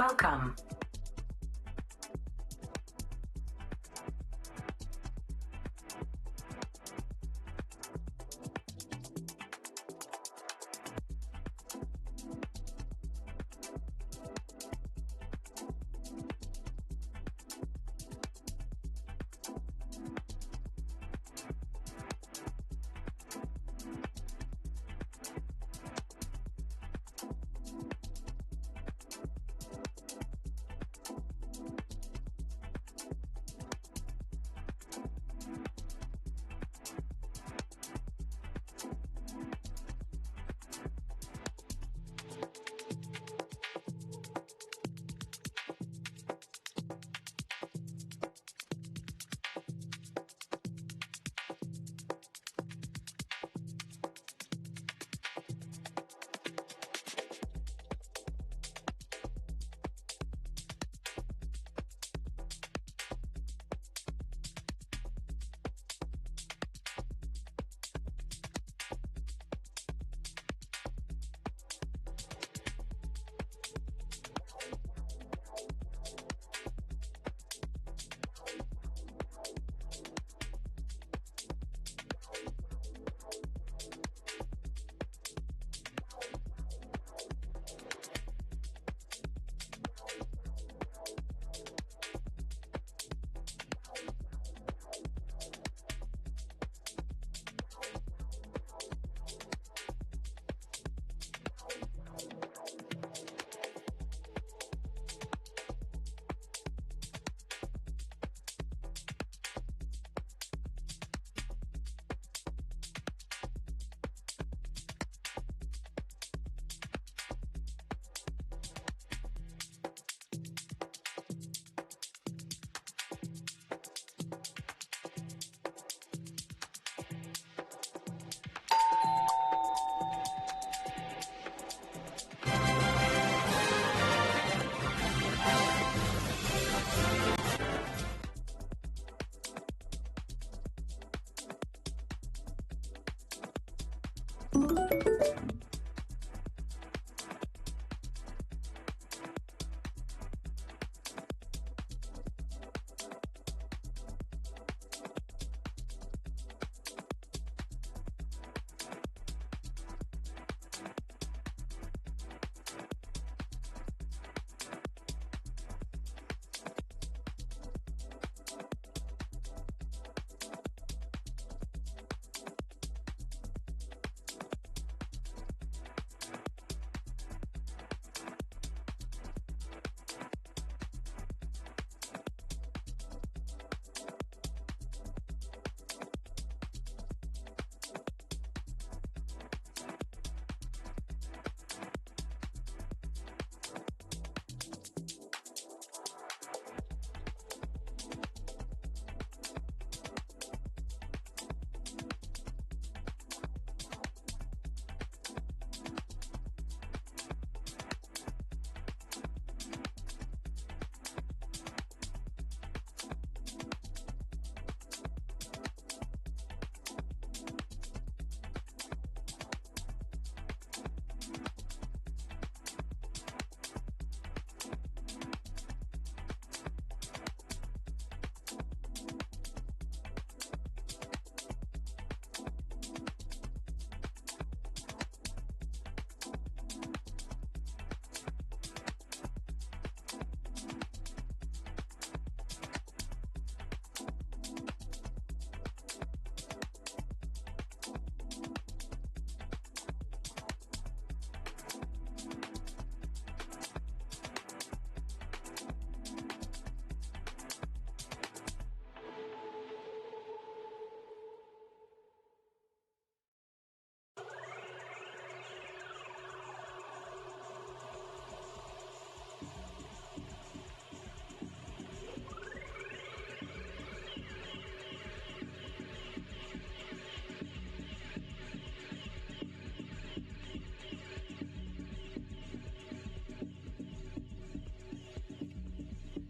Welcome.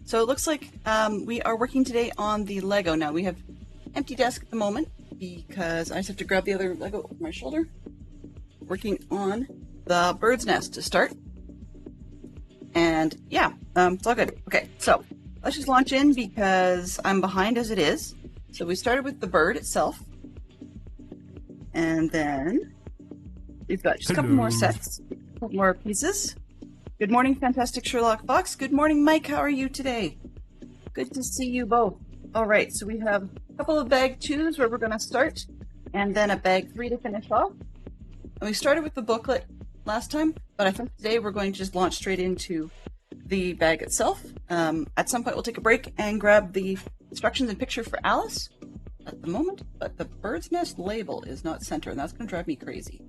So it looks like we are working today on the Lego. Now we have empty desk at the moment because I just have to grab the other Lego over my shoulder. Working on the bird's nest to start. And yeah, it's all good. Okay, so let's just launch in because I'm behind as it is. So we started with the bird itself. And then we've got just a couple more sets, a couple more pieces. Good morning, Fantastic Sherlock Fox. Good morning, Mike. How are you today? Good to see you both. All right, so we have a couple of bag 2s where we're going to start, and then a bag 3 to finish off. And we started with the booklet last time, but I think today we're going to just launch straight into the bag itself. At some point we'll take a break and grab the instructions and picture for Alice at the moment, but the bird's nest label is not centered, and that's going to drive me crazy.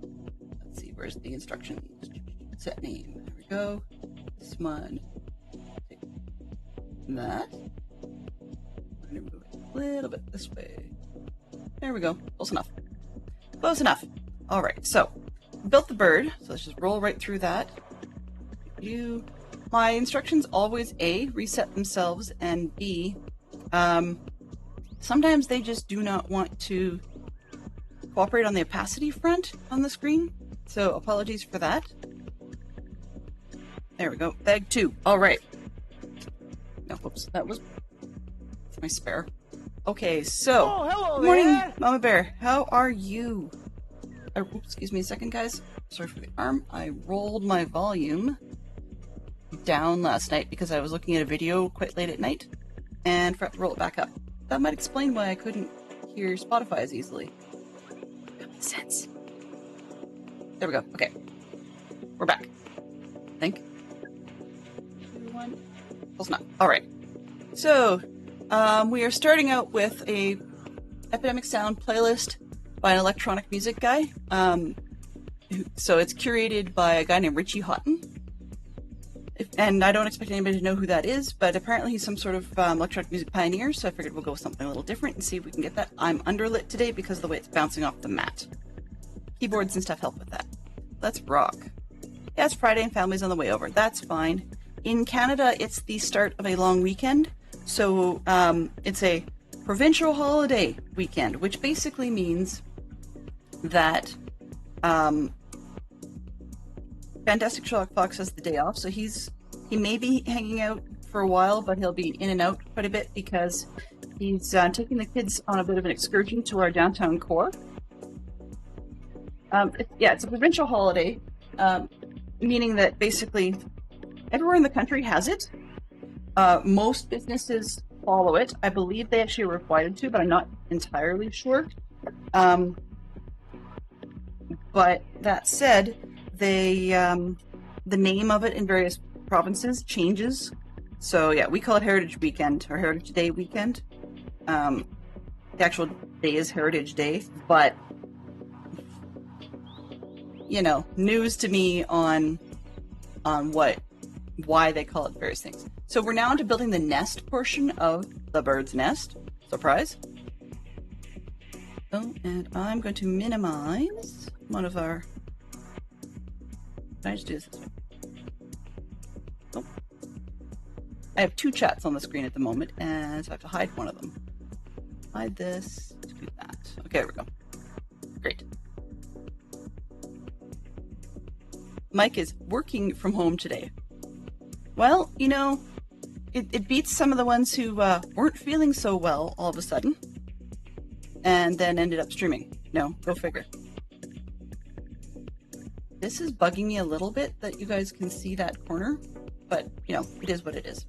Let's see, where's the instructions? Set name. There we go. This one. Take that. I'm going to move it a little bit this way. There we go. Close enough. Close enough. All right, so we built the bird, so let's just roll right through that. My instructions always A, reset themselves, and B, sometimes they just do not want to cooperate on the opacity front on the screen, so apologies for that. There we go. Bag 2. All right. No, whoops. That's my spare. Okay, so. Oh, hello good morning, there. Mama Bear. How are you? Oops, excuse me a second, guys. Sorry for the arm. I rolled my volume down last night because I was looking at a video quite late at night and forgot to roll it back up. That might explain why I couldn't hear Spotify as easily. Common sense. There we go. Okay. We're back. I think. 2, 1. Close enough. All right. So, we are starting out with a Epidemic Sound playlist by an electronic music guy. So it's curated by a guy named Richie Houghton. And I don't expect anybody to know who that is, but apparently he's some sort of electronic music pioneer, so I figured we'll go with something a little different and see if we can get that. I'm underlit today because of the way it's bouncing off the mat. Keyboards and stuff help with that. Let's rock. Yeah, it's Friday and family's on the way over. That's fine. In Canada, it's the start of a long weekend, so it's a provincial holiday weekend, which basically means that Fantastic Sherlock Fox has the day off, so he may be hanging out for a while, but he'll be in and out quite a bit because he's taking the kids on a bit of an excursion to our downtown core. It's a provincial holiday, meaning that basically everywhere in the country has it. Most businesses follow it. I believe they actually are required to, but I'm not entirely sure. But that said, the name of it in various provinces changes. So yeah, we call it Heritage Weekend or Heritage Day Weekend. The actual day is Heritage Day, but news to me on why they call it various things. So we're now into building the nest portion of the bird's nest. Surprise. Oh, and I'm going to minimize one of our... Can I just do this way? Oh. I have 2 chats on the screen at the moment, and so I have to hide one of them. Hide this, do that. Okay, there we go. Great. Mike is working from home today. Well, it beats some of the ones who weren't feeling so well all of a sudden and then ended up streaming. No, go figure. This is bugging me a little bit that you guys can see that corner, but it is what it is.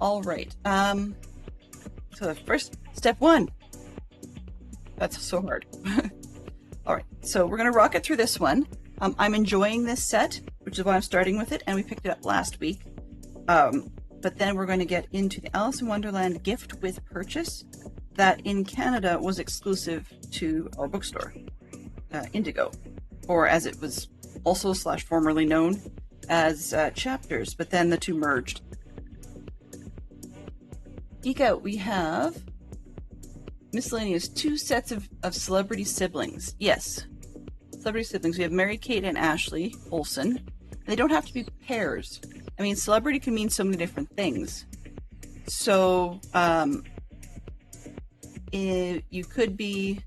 All right. So the first step 1. That's so hard. All right. So we're going to rock it through this one. I'm enjoying this set, which is why I'm starting with it, and we picked it up last week. But then we're going to get into the Alice in Wonderland gift with purchase that in Canada was exclusive to our bookstore, Indigo, or as it was also / formerly known as Chapters, but then the 2 merged. Geek Out, we have miscellaneous 2 sets of celebrity siblings. Yes, celebrity siblings. We have Mary Kate and Ashley Olsen. They don't have to be pairs. I mean, celebrity can mean so many different things. So, you could be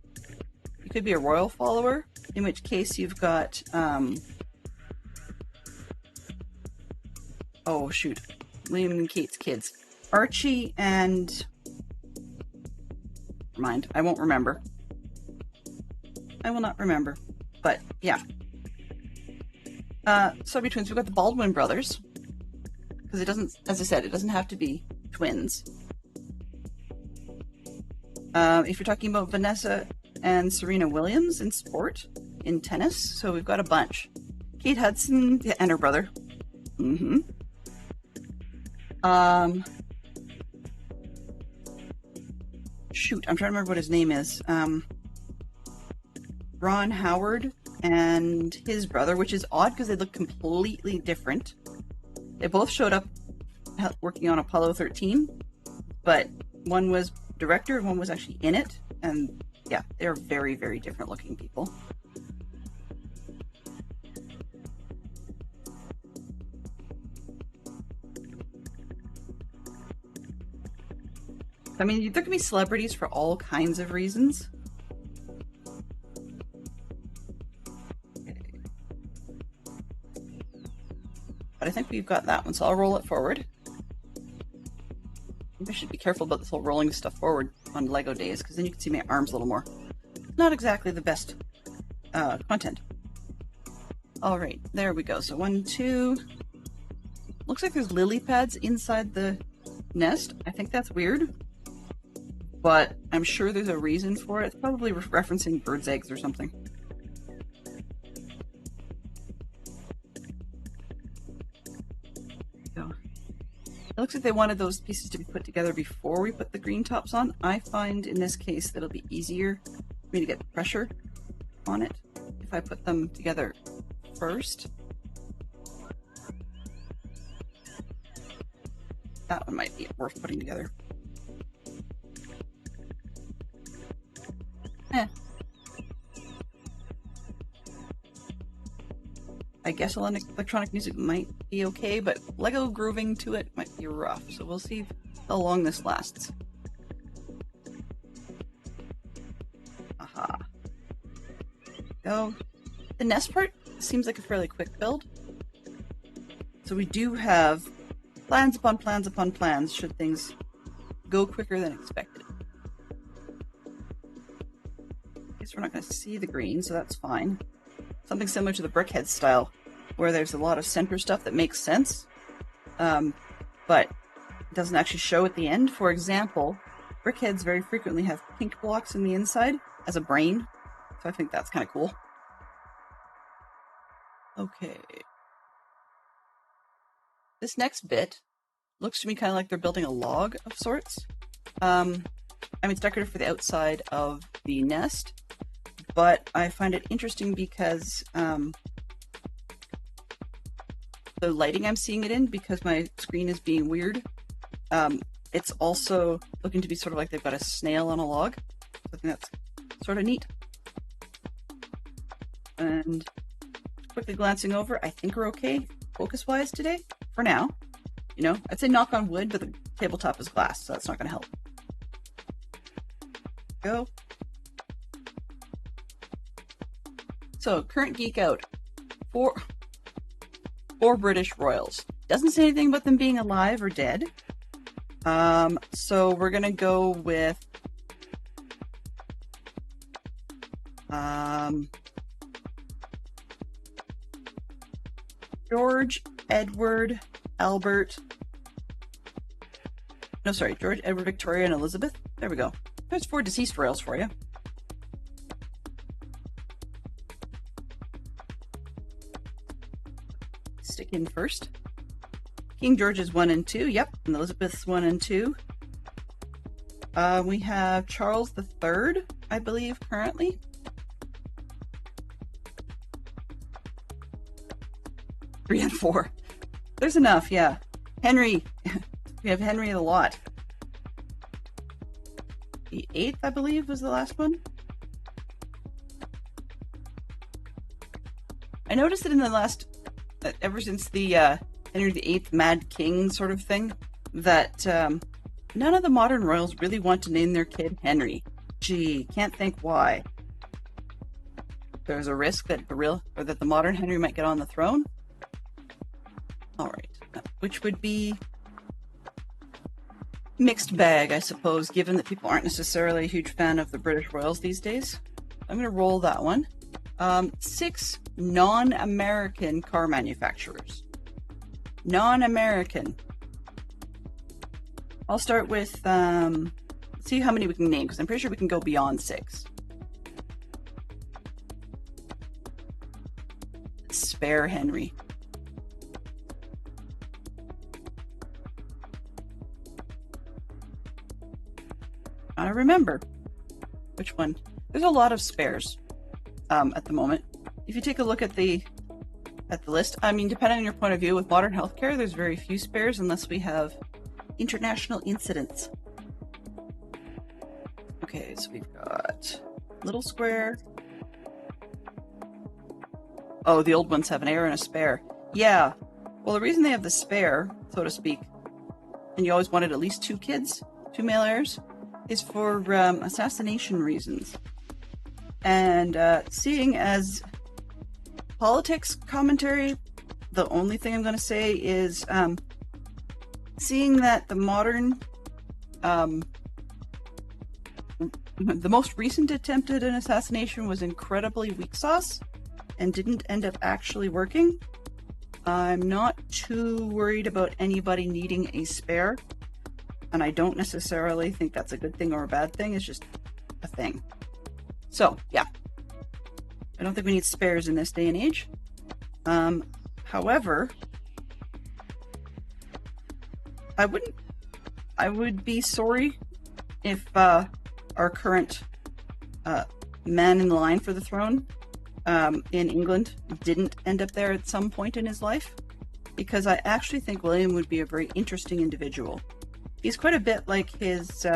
a royal follower, in which case you've got Oh, shoot. William and Kate's kids. Archie and... Never mind. I won't remember. I will not remember. But, yeah. So between we've got the Baldwin brothers. Because it doesn't, as I said, it doesn't have to be twins. If you're talking about Vanessa and Serena Williams in sport, in tennis, so we've got a bunch. Kate Hudson, yeah, and her brother. Mm-hmm. Shoot, I'm trying to remember what his name is. Ron Howard and his brother, which is odd because they look completely different. They both showed up working on Apollo 13, but one was director and one was actually in it. And yeah, they're very, very different looking people. I mean, there can be celebrities for all kinds of reasons. But I think we've got that one, so I'll roll it forward. Maybe I should be careful about this whole rolling stuff forward on Lego days, because then you can see my arms a little more. Not exactly the best content. All right, there we go. So 1, 2. Looks like there's lily pads inside the nest. I think that's weird, but I'm sure there's a reason for it. It's probably referencing birds' eggs or something. It looks like they wanted those pieces to be put together before we put the green tops on. I find in this case that it'll be easier for me to get the pressure on it if I put them together first. That one might be worth putting together. I guess electronic music might be okay, but Lego grooving to it might be rough. So we'll see how long this lasts. Aha. Go. The nest part seems like a fairly quick build. So we do have plans upon plans upon plans should things go quicker than expected. I guess we're not going to see the green, so that's fine. Something similar to the Brickhead style, where there's a lot of center stuff that makes sense, but doesn't actually show at the end. For example, Brickheads very frequently have pink blocks in the inside as a brain, so I think that's kind of cool. Okay. This next bit looks to me kind of like they're building a log of sorts. I mean, it's decorative for the outside of the nest, but I find it interesting because the lighting I'm seeing it in, because my screen is being weird, it's also looking to be sort of like they've got a snail on a log. So I think that's sort of neat. And quickly glancing over, I think we're okay focus-wise today, for now. You know, I'd say knock on wood, but the tabletop is glass, so that's not going to help. Go. So, current geek out. Four British royals. Doesn't say anything about them being alive or dead. So we're gonna go with George, Edward, Albert. No, sorry, George, Edward, Victoria, and Elizabeth. There we go. There's 4 deceased royals for you. Stick in first. King George is 1 and 2. Yep, and Elizabeth's 1 and 2. We have Charles III, I believe, currently. Three and 4. There's enough, yeah. Henry. We have Henry a lot. The 8th, I believe, was the last one. I noticed that in the last, ever since the Henry VIII Mad King sort of thing, that none of the modern royals really want to name their kid Henry. Gee, can't think why. There's a risk that the modern Henry might get on the throne. All right. which would be mixed bag, I suppose, given that people aren't necessarily a huge fan of the British royals these days. I'm going to roll that one. 6 non-American car manufacturers. Non-American. I'll start with, let's see how many we can name, because I'm pretty sure we can go beyond 6. Spare Henry. I remember. Which one? There's a lot of spares at the moment. If you take a look at the list, I mean, depending on your point of view, with modern healthcare, there's very few spares unless we have international incidents. Okay, so we've got Little Square. Oh, the old ones have an heir and a spare. Yeah. Well, the reason they have the spare, so to speak, and you always wanted at least 2 kids, 2 male heirs, is for assassination reasons. And seeing as politics commentary, the only thing I'm going to say is seeing that the modern, the most recent attempt at an assassination was incredibly weak sauce and didn't end up actually working, I'm not too worried about anybody needing a spare. And I don't necessarily think that's a good thing or a bad thing. It's just a thing. So, yeah. I don't think we need spares in this day and age. However, I would be sorry if our current man in the line for the throne in England didn't end up there at some point in his life. Because I actually think William would be a very interesting individual. He's quite a bit like his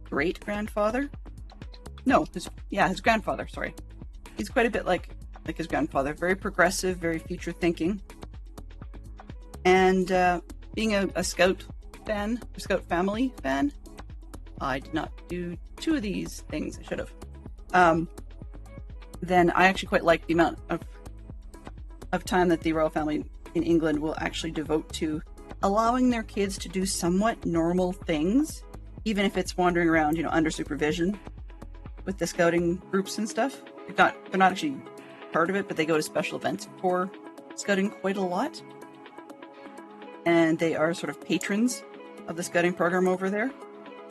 great-grandfather. No, his grandfather, sorry. He's quite a bit like his grandfather. Very progressive, very future-thinking. And being a Scout fan, or Scout family fan, I did not do 2 of these things. I should have. Then I actually quite like the amount of time that the royal family in England will actually devote to allowing their kids to do somewhat normal things, even if it's wandering around, under supervision with the scouting groups and stuff. They're not actually part of it, but they go to special events for scouting quite a lot. And they are sort of patrons of the scouting program over there.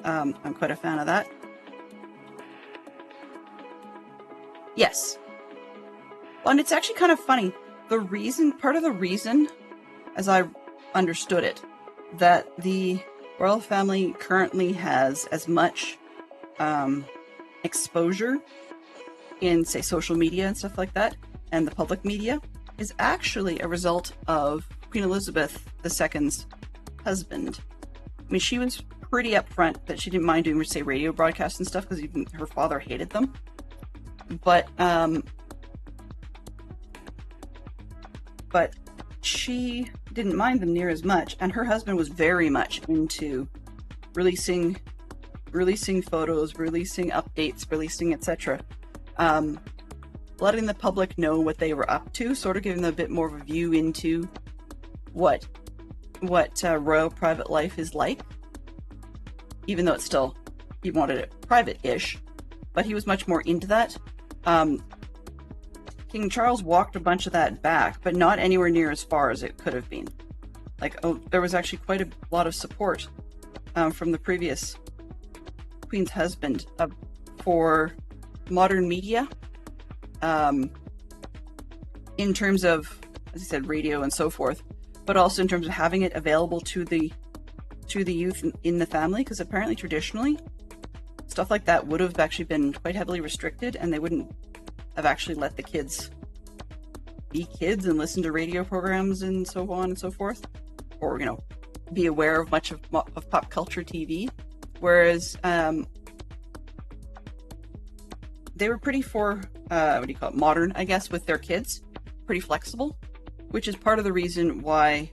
I'm quite a fan of that. Yes. Well, and it's actually kind of funny. Part of the reason, as I understood it, that the royal family currently has as much exposure in, say, social media and stuff like that, and the public media, is actually a result of Queen Elizabeth II's husband. I mean, she was pretty upfront that she didn't mind doing, say, radio broadcasts and stuff, because even her father hated them. But she didn't mind them near as much, and her husband was very much into releasing photos, releasing updates, releasing etc. Letting the public know what they were up to, sort of giving them a bit more of a view into what royal private life is like. Even though it's still, he wanted it private-ish, but he was much more into that. King Charles walked a bunch of that back, but not anywhere near as far as it could have been. There was actually quite a lot of support from the previous Queen's husband for modern media, in terms of, as I said, radio and so forth, but also in terms of having it available to the youth in the family, because apparently traditionally stuff like that would have actually been quite heavily restricted, and they wouldn't have actually let the kids be kids and listen to radio programs and so on and so forth, or be aware of much of pop culture TV. Whereas they were pretty modern, I guess, with their kids, pretty flexible, which is part of the reason why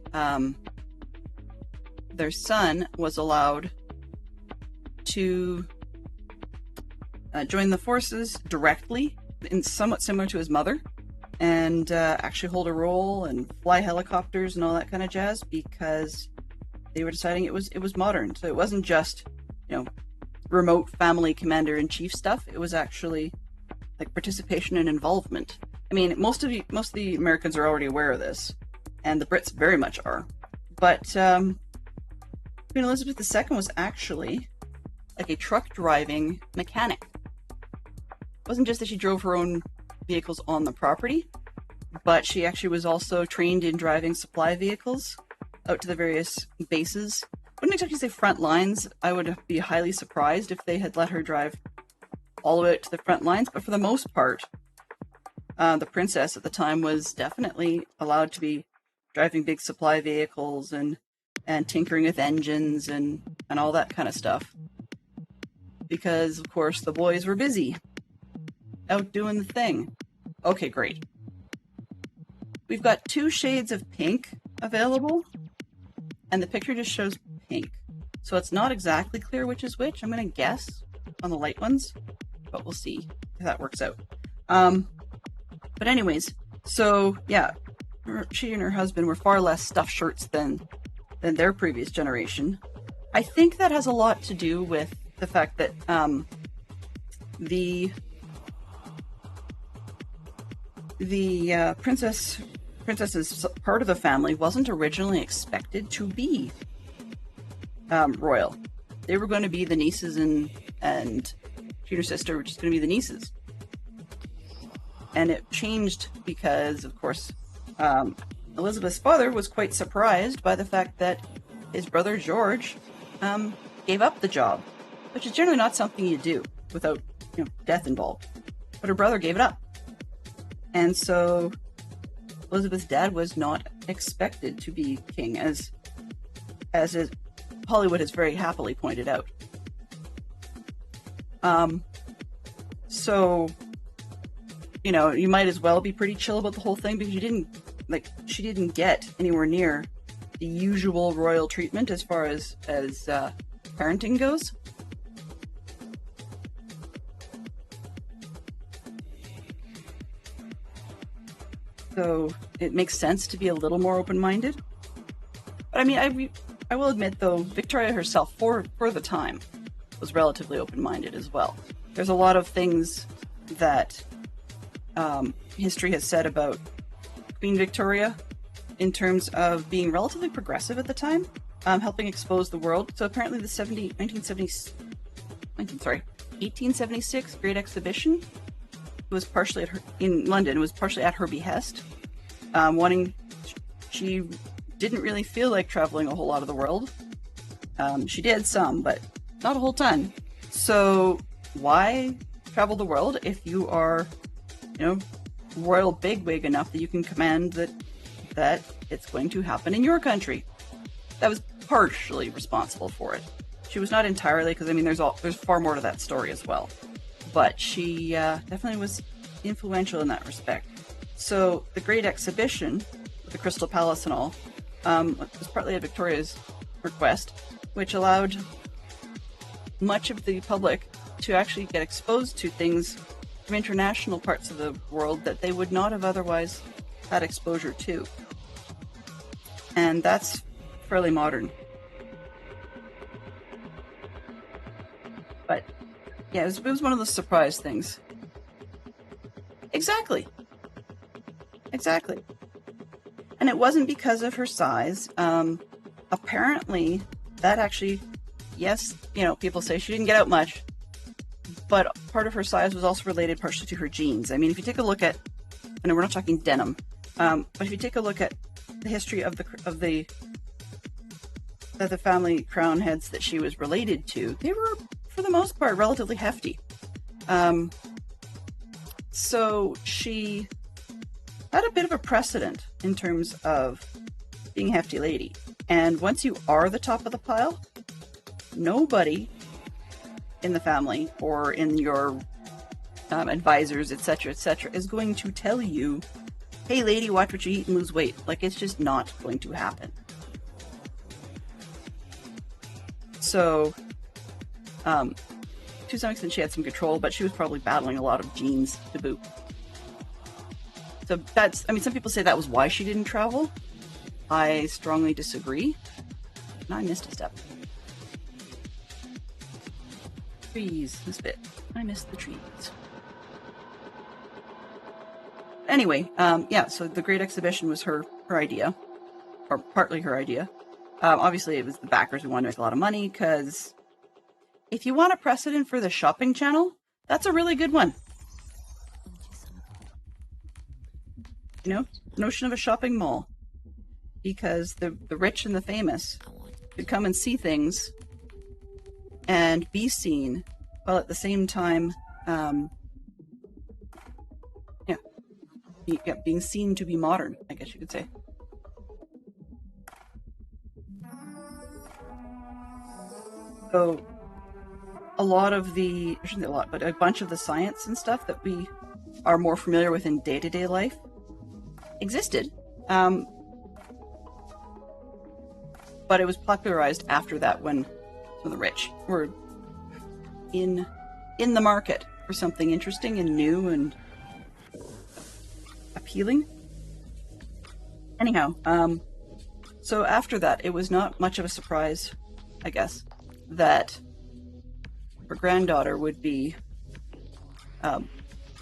their son was allowed to join the forces directly, and somewhat similar to his mother, and actually hold a role and fly helicopters and all that kind of jazz, because they were deciding it was modern. So it wasn't just, remote family commander-in-chief stuff. It was actually like participation and involvement. I mean, most of the Americans are already aware of this, and the Brits very much are. But Queen Elizabeth II was actually like a truck driving mechanic. It wasn't just that she drove her own vehicles on the property, but she actually was also trained in driving supply vehicles out to the various bases. Wouldn't exactly say front lines. I would be highly surprised if they had let her drive all the way out to the front lines, but for the most part, the princess at the time was definitely allowed to be driving big supply vehicles and tinkering with engines and all that kind of stuff. Because, of course, the boys were busy out doing the thing. Okay, great. We've got 2 shades of pink available, and the picture just shows pink. So it's not exactly clear which is which. I'm going to guess on the light ones, but we'll see if that works out. But anyways, so yeah, she and her husband were far less stuffed shirts than their previous generation. I think that has a lot to do with the fact that the princess's part of the family wasn't originally expected to be royal. They were going to be the nieces, and she and her sister were just going to be the nieces. And it changed because, of course, Elizabeth's father was quite surprised by the fact that his brother George gave up the job, which is generally not something you do without death involved. But her brother gave it up. And so Elizabeth's dad was not expected to be king, as Hollywood has very happily pointed out. So, you might as well be pretty chill about the whole thing, because she didn't get anywhere near the usual royal treatment as far as parenting goes. So it makes sense to be a little more open-minded. But I mean, I will admit, though, Victoria herself, for the time, was relatively open-minded as well. There's a lot of things that history has said about Queen Victoria in terms of being relatively progressive at the time, helping expose the world. So apparently the 1876 Great Exhibition was partially in London, was partially at her behest. She didn't really feel like traveling a whole lot of the world. She did some, but not a whole ton. So why travel the world if you are, royal bigwig enough that you can command that it's going to happen in your country? That was partially responsible for it. She was not entirely, because I mean, there's far more to that story as well. But she definitely was influential in that respect. So the Great Exhibition, with the Crystal Palace and all, was partly at Victoria's request, which allowed much of the public to actually get exposed to things from international parts of the world that they would not have otherwise had exposure to. And that's fairly modern. But yeah, it was one of those surprise things. Exactly. And it wasn't because of her size. Apparently, that actually, yes, people say she didn't get out much, but part of her size was also related partially to her genes. I mean, if you take a look at, I know we're not talking denim, but if you take a look at the history of the family crown heads that she was related to, they were, for the most part, relatively hefty. So she had a bit of a precedent in terms of being a hefty lady. And once you are the top of the pile, nobody in the family or in your advisors, etc., is going to tell you, hey lady, watch what you eat and lose weight. Like, it's just not going to happen. So, to some extent she had some control, but she was probably battling a lot of genes to boot. I mean, some people say that was why she didn't travel. I strongly disagree. And I missed a step. Trees, this bit. I missed the trees. Anyway, yeah, so the Great Exhibition was her idea, or partly her idea. Obviously, it was the backers who wanted to make a lot of money, because if you want a precedent for the shopping channel, that's a really good one. You know, the notion of a shopping mall. Because the rich and the famous could come and see things and be seen, while at the same time, being seen to be modern, I guess you could say. So a lot of the, I shouldn't say a lot, but a bunch of the science and stuff that we are more familiar with in day-to-day life existed. But it was popularized after that when the rich were in the market for something interesting and new and appealing. Anyhow, so after that, it was not much of a surprise, I guess, that her granddaughter would be a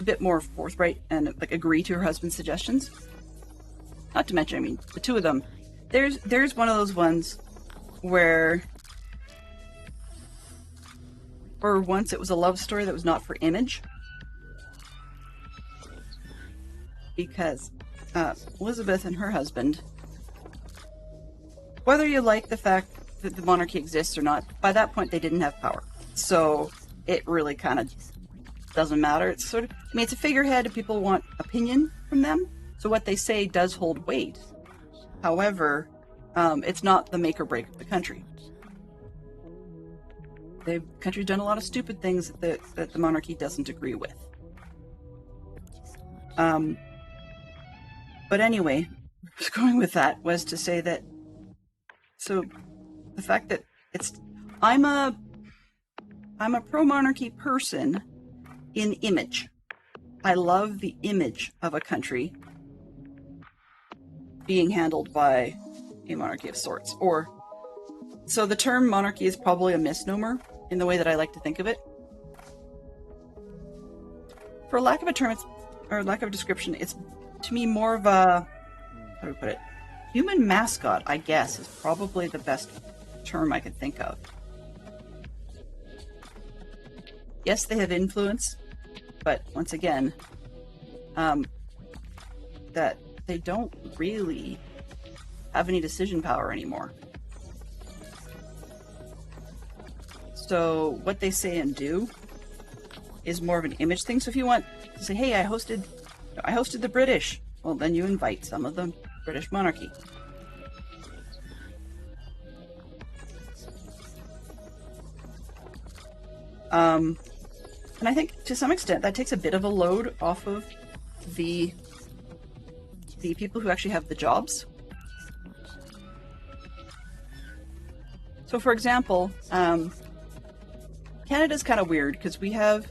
bit more forthright and like agree to her husband's suggestions. Not to mention, I mean, the two of them. There's one of those ones where for once it was a love story that was not for image. Because Elizabeth and her husband, whether you like the fact that the monarchy exists or not, by that point they didn't have power. So it really kind of doesn't matter. It's sort of, I mean, it's a figurehead and people want opinion from them. So what they say does hold weight. However, it's not the make or break of the country. The country's done a lot of stupid things that the monarchy doesn't agree with. But anyway, where I was going with that was to say that, so the fact that I'm a pro-monarchy person in image. I love the image of a country being handled by a monarchy of sorts. So the term monarchy is probably a misnomer in the way that I like to think of it. For lack of a term, or lack of a description, it's to me more of a, how do I put it? Human mascot, I guess, is probably the best term I could think of. Yes, they have influence, but once again, that they don't really have any decision power anymore. So what they say and do is more of an image thing. So if you want to say, hey, I hosted the British, well, then you invite some of the British monarchy. And I think to some extent that takes a bit of a load off of the people who actually have the jobs. So for example, Canada's kind of weird because we have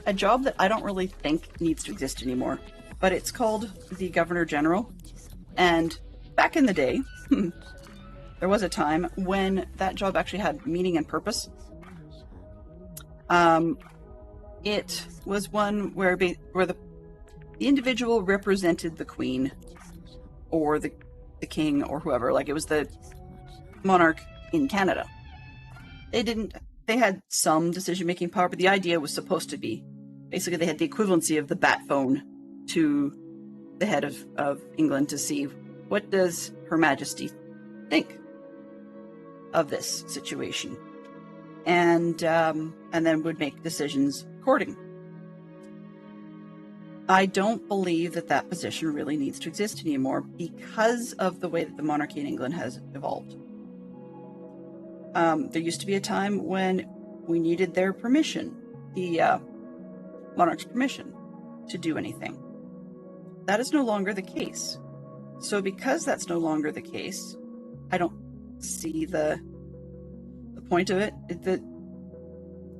a job that I don't really think needs to exist anymore, but it's called the Governor General. And back in the day, there was a time when that job actually had meaning and purpose. It was one where the individual represented the Queen or the King or whoever. Like, it was the monarch in Canada. They had some decision-making power, but the idea was supposed to be, basically they had the equivalency of the bat phone to the head of England to see what does Her Majesty think of this situation, and then would make decisions according. I don't believe that position really needs to exist anymore because of the way that the monarchy in England has evolved. There used to be a time when we needed their permission, the monarch's permission, to do anything. That is no longer the case. So because that's no longer the case, I don't see the point of it. That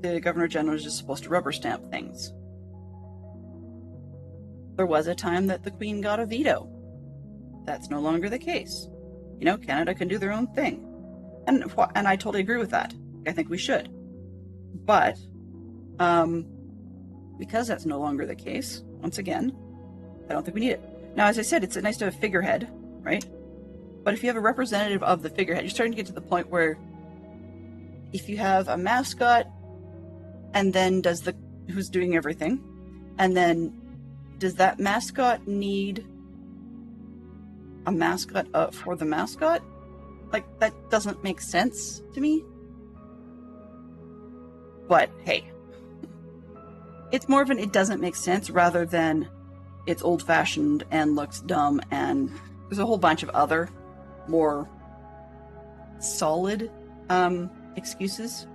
the Governor General is just supposed to rubber stamp things. there was a time that the Queen got a veto. That's no longer the case. You know, Canada can do their own thing. And I totally agree with that. I think we should. But because that's no longer the case, once again, I don't think we need it. Now, as I said, it's nice to have a figurehead, right? But if you have a representative of the figurehead, you're starting to get to the point where if you have a mascot and then who's doing everything, and then does that mascot need a mascot for the mascot? Like, that doesn't make sense to me. But hey, it's more of an it doesn't make sense rather than it's old-fashioned and looks dumb, and there's a whole bunch of other more solid excuses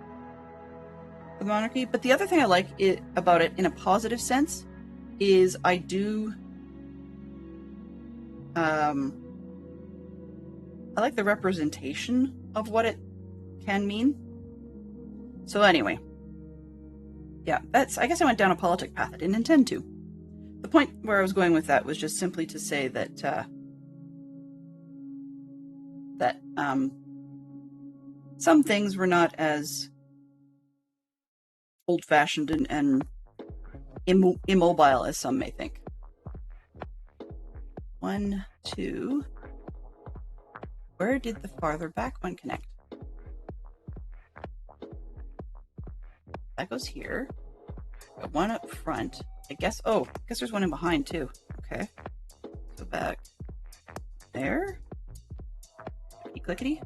for the monarchy. But the other thing I like about it in a positive sense is I do I like the representation of what it can mean. So anyway, yeah, I guess I went down a politic path I didn't intend to. The point where I was going with that was just simply to say that some things were not as old-fashioned and immobile as some may think. 1, 2. Where did the farther back one connect? That goes here. Got one up front. I guess there's one in behind too. Okay. Go back there. Clickety.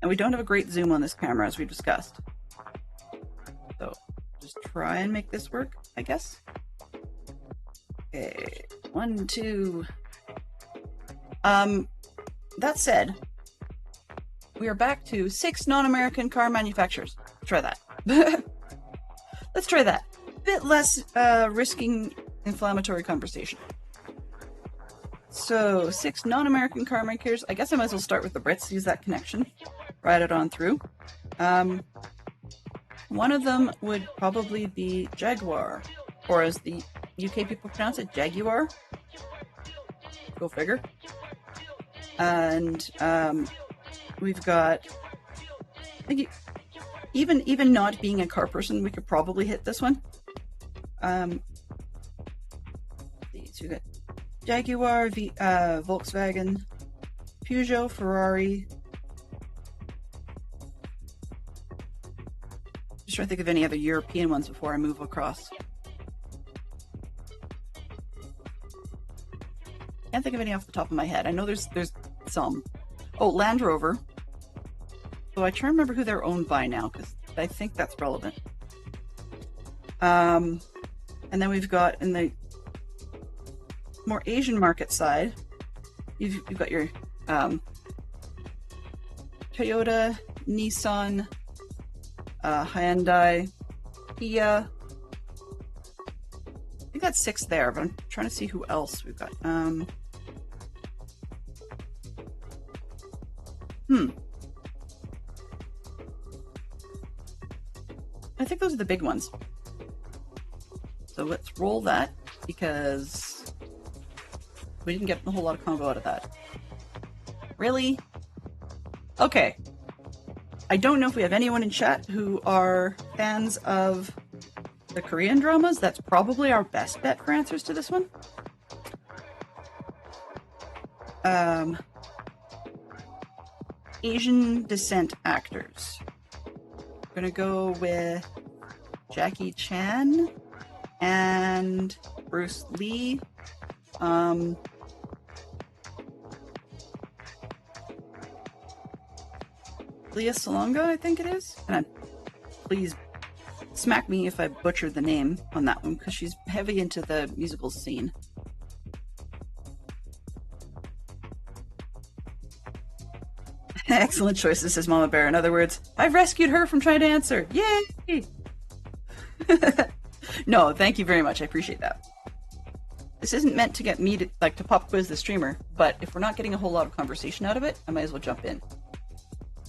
And we don't have a great zoom on this camera, as we discussed. So just try and make this work, I guess. Okay, 1, 2. That said, we are back to 6 non-American car manufacturers. Let's try that. Let's try that. Bit less risking inflammatory conversation. So 6 non-American car makers. I guess I might as well start with the Brits, use that connection. Ride it on through. One of them would probably be Jaguar, or as the UK people pronounce it, Jaguar. Go figure. And we've got, I think even not being a car person, we could probably hit this one. So we got Jaguar, Volkswagen, Peugeot, Ferrari. Just trying to think of any other European ones before I move across. Can't think of any off the top of my head. I know there's some. Oh, Land Rover. So I try to remember who they're owned by now, because I think that's relevant. And then we've got in the more Asian market side, you've got your Toyota, Nissan, Hyundai, Kia. I think that's 6 there, but I'm trying to see who else we've got. I think those are the big ones. So let's roll that, because we didn't get a whole lot of combo out of that. Really? Okay. I don't know if we have anyone in chat who are fans of the Korean dramas. That's probably our best bet for answers to this one. Asian descent actors. I'm gonna go with Jackie Chan and Bruce Lee. Lea Salonga, I think it is. And please smack me if I butchered the name on that one, because she's heavy into the musical scene. Excellent choices, says Mama Bear. In other words, I've rescued her from trying to answer. Yay! No, thank you very much. I appreciate that. This isn't meant to get me to pop quiz the streamer, but if we're not getting a whole lot of conversation out of it, I might as well jump in.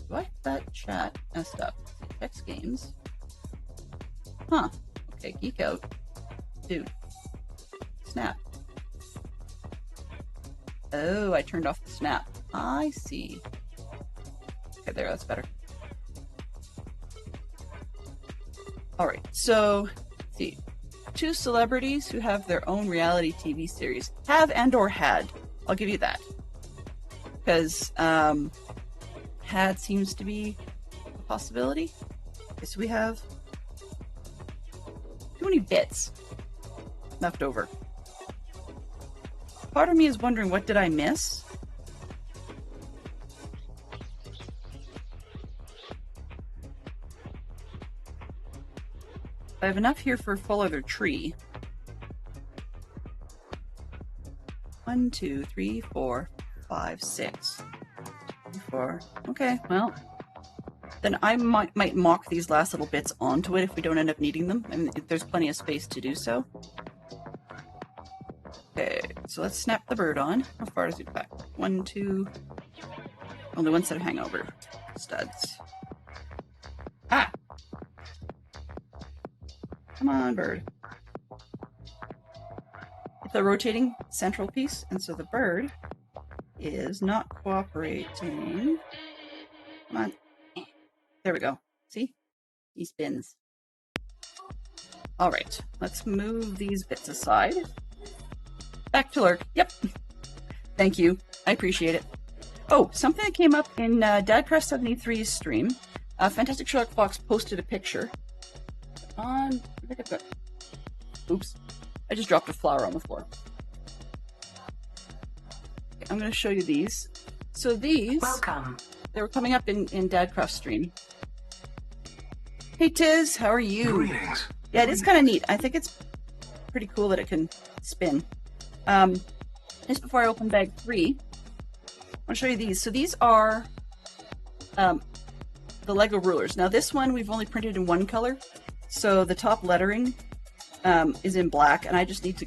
Do I have that chat messed up? X Games. Huh. Okay, geek out. Dude. Snap. Oh, I turned off the snap. I see. Okay, there, that's better. Alright, so, let's see. 2 celebrities who have their own reality TV series. Have and or had. I'll give you that. Because, had seems to be a possibility. Okay, so we have too many bits left over. Part of me is wondering, what did I miss? I have enough here for a full other tree. 1, 2, 3, 4, 5, 6. 4. Okay, well, then I might mock these last little bits onto it if we don't end up needing them, and there's plenty of space to do so. Okay, so let's snap the bird on. How far does it go back? 1, 2. Only one set of hangover studs. Ah! Come on, bird. It's a rotating central piece, and so the bird is not cooperating. Come on. There we go. See? He spins. Alright, let's move these bits aside. Back to lurk. Yep. Thank you. I appreciate it. Oh, something that came up in DadCraft73's stream. Fantastic Sherlock Fox posted a picture. Oops. I just dropped a flower on the floor. Okay, I'm going to show you these. So these... Welcome. They were coming up in Dadcraft's stream. Hey Tiz, how are you? Greetings. Yeah, it is kind of neat. I think it's pretty cool that it can spin. Just before I open bag 3, I'll show you these. So these are the Lego rulers. Now this one we've only printed in one color, so the top lettering is in black, and I just need to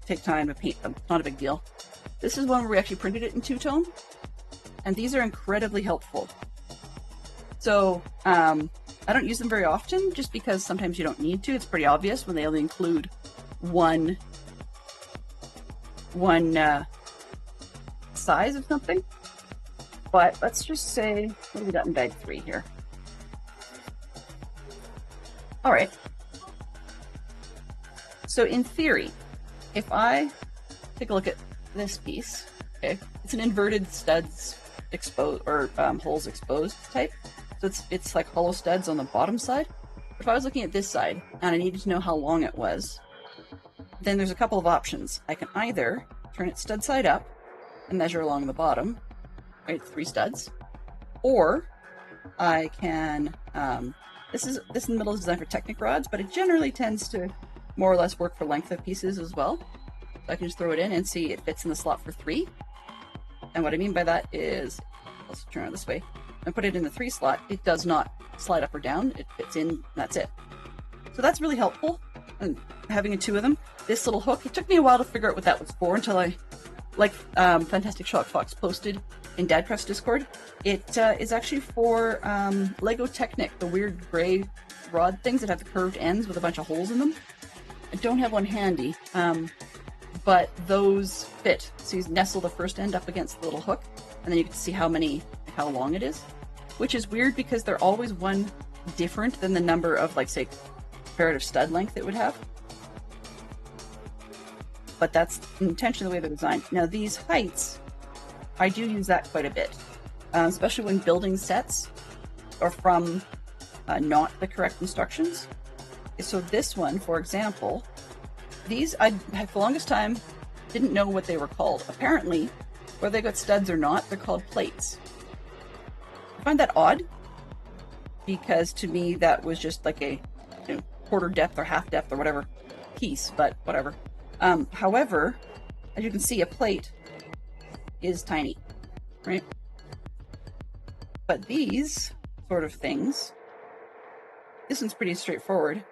take time to paint them. Not a big deal. This is one where we actually printed it in two-tone, and these are incredibly helpful. So I don't use them very often, just because sometimes you don't need to. It's pretty obvious when they only include one size of something. But let's just say, what do we got in bag 3 here? All right. So in theory, if I take a look at this piece, okay, it's an inverted studs exposed or holes exposed type. So it's like hollow studs on the bottom side. If I was looking at this side and I needed to know how long it was, then there's a couple of options. I can either turn it stud side up and measure along the bottom, right, 3 studs, or I can, this in the middle is designed for Technic rods, but it generally tends to more or less work for length of pieces as well. So I can just throw it in and see it fits in the slot for 3. And what I mean by that is, let's turn it this way, and put it in the 3 slot, it does not slide up or down, it fits in, that's it. So that's really helpful, and having 2 of them. This little hook, it took me a while to figure out what that was for until I, like Fantastic Sherlock Fox posted in Dadcraft's Discord, it is actually for Lego Technic, the weird gray rod things that have the curved ends with a bunch of holes in them. I don't have one handy, but those fit. So you nestle the first end up against the little hook, and then you can see how long it is, which is weird because they're always one different than the number of, like, say, comparative stud length it would have. But that's intentionally the way they're designed. Now these heights, I do use that quite a bit, especially when building sets are from not the correct instructions. So this one, for example, these, I for the longest time didn't know what they were called. Apparently, whether they got studs or not, they're called plates. I find that odd, because to me that was just like a quarter depth or half depth or whatever piece, but whatever. However, as you can see, a plate is tiny, right? But these sort of things, this one's pretty straightforward.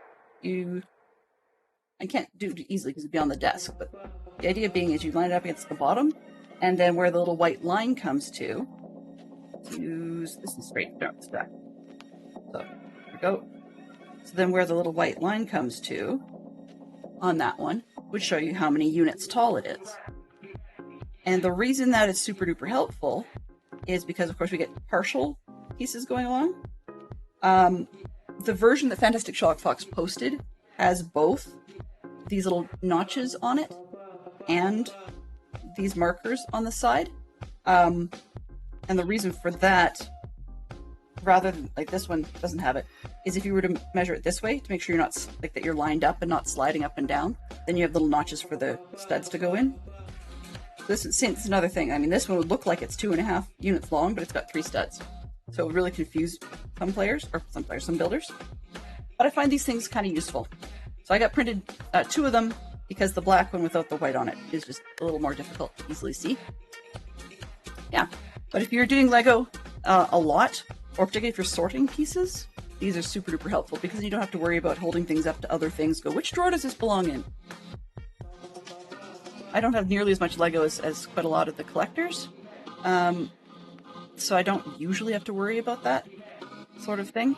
I can't do it easily because it'd be on the desk, but the idea being is you line it up against the bottom, and then where the little white line comes to, use this is straight, don't stack. So there we go. So then where the little white line comes to on that one would show you how many units tall it is. And the reason that is super duper helpful is because, of course, we get partial pieces going along. The version that Fantastic Sherlock Fox posted has both these little notches on it and these markers on the side. And the reason for that, rather than like this one doesn't have it, is if you were to measure it this way to make sure you're not like that you're lined up and not sliding up and down, then you have little notches for the studs to go in. This is another thing. I mean, this one would look like it's 2.5 units long, but it's got 3 studs. So it would really confuse some builders. But I find these things kind of useful. So I got printed 2 of them because the black one without the white on it is just a little more difficult to easily see. Yeah, but if you're doing Lego a lot, or particularly if you're sorting pieces, these are super duper helpful because you don't have to worry about holding things up to other things. Go, which drawer does this belong in? I don't have nearly as much Lego as quite a lot of the collectors, so I don't usually have to worry about that sort of thing.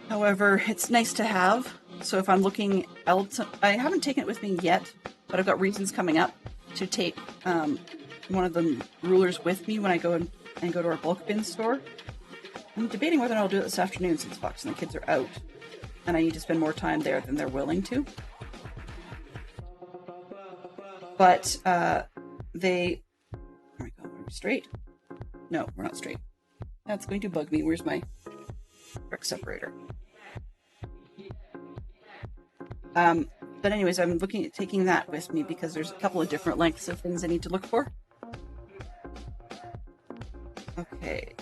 However, it's nice to have. So if I'm looking else, I haven't taken it with me yet, but I've got reasons coming up to take one of the rulers with me when I go and go to our bulk bin store. I'm debating whether or not I'll do it this afternoon since Fox and the kids are out, and I need to spend more time there than they're willing to. But are we straight? No, we're not straight. That's going to bug me. Where's my brick separator? But anyways, I'm looking at taking that with me because there's a couple of different lengths of things I need to look for. Okay.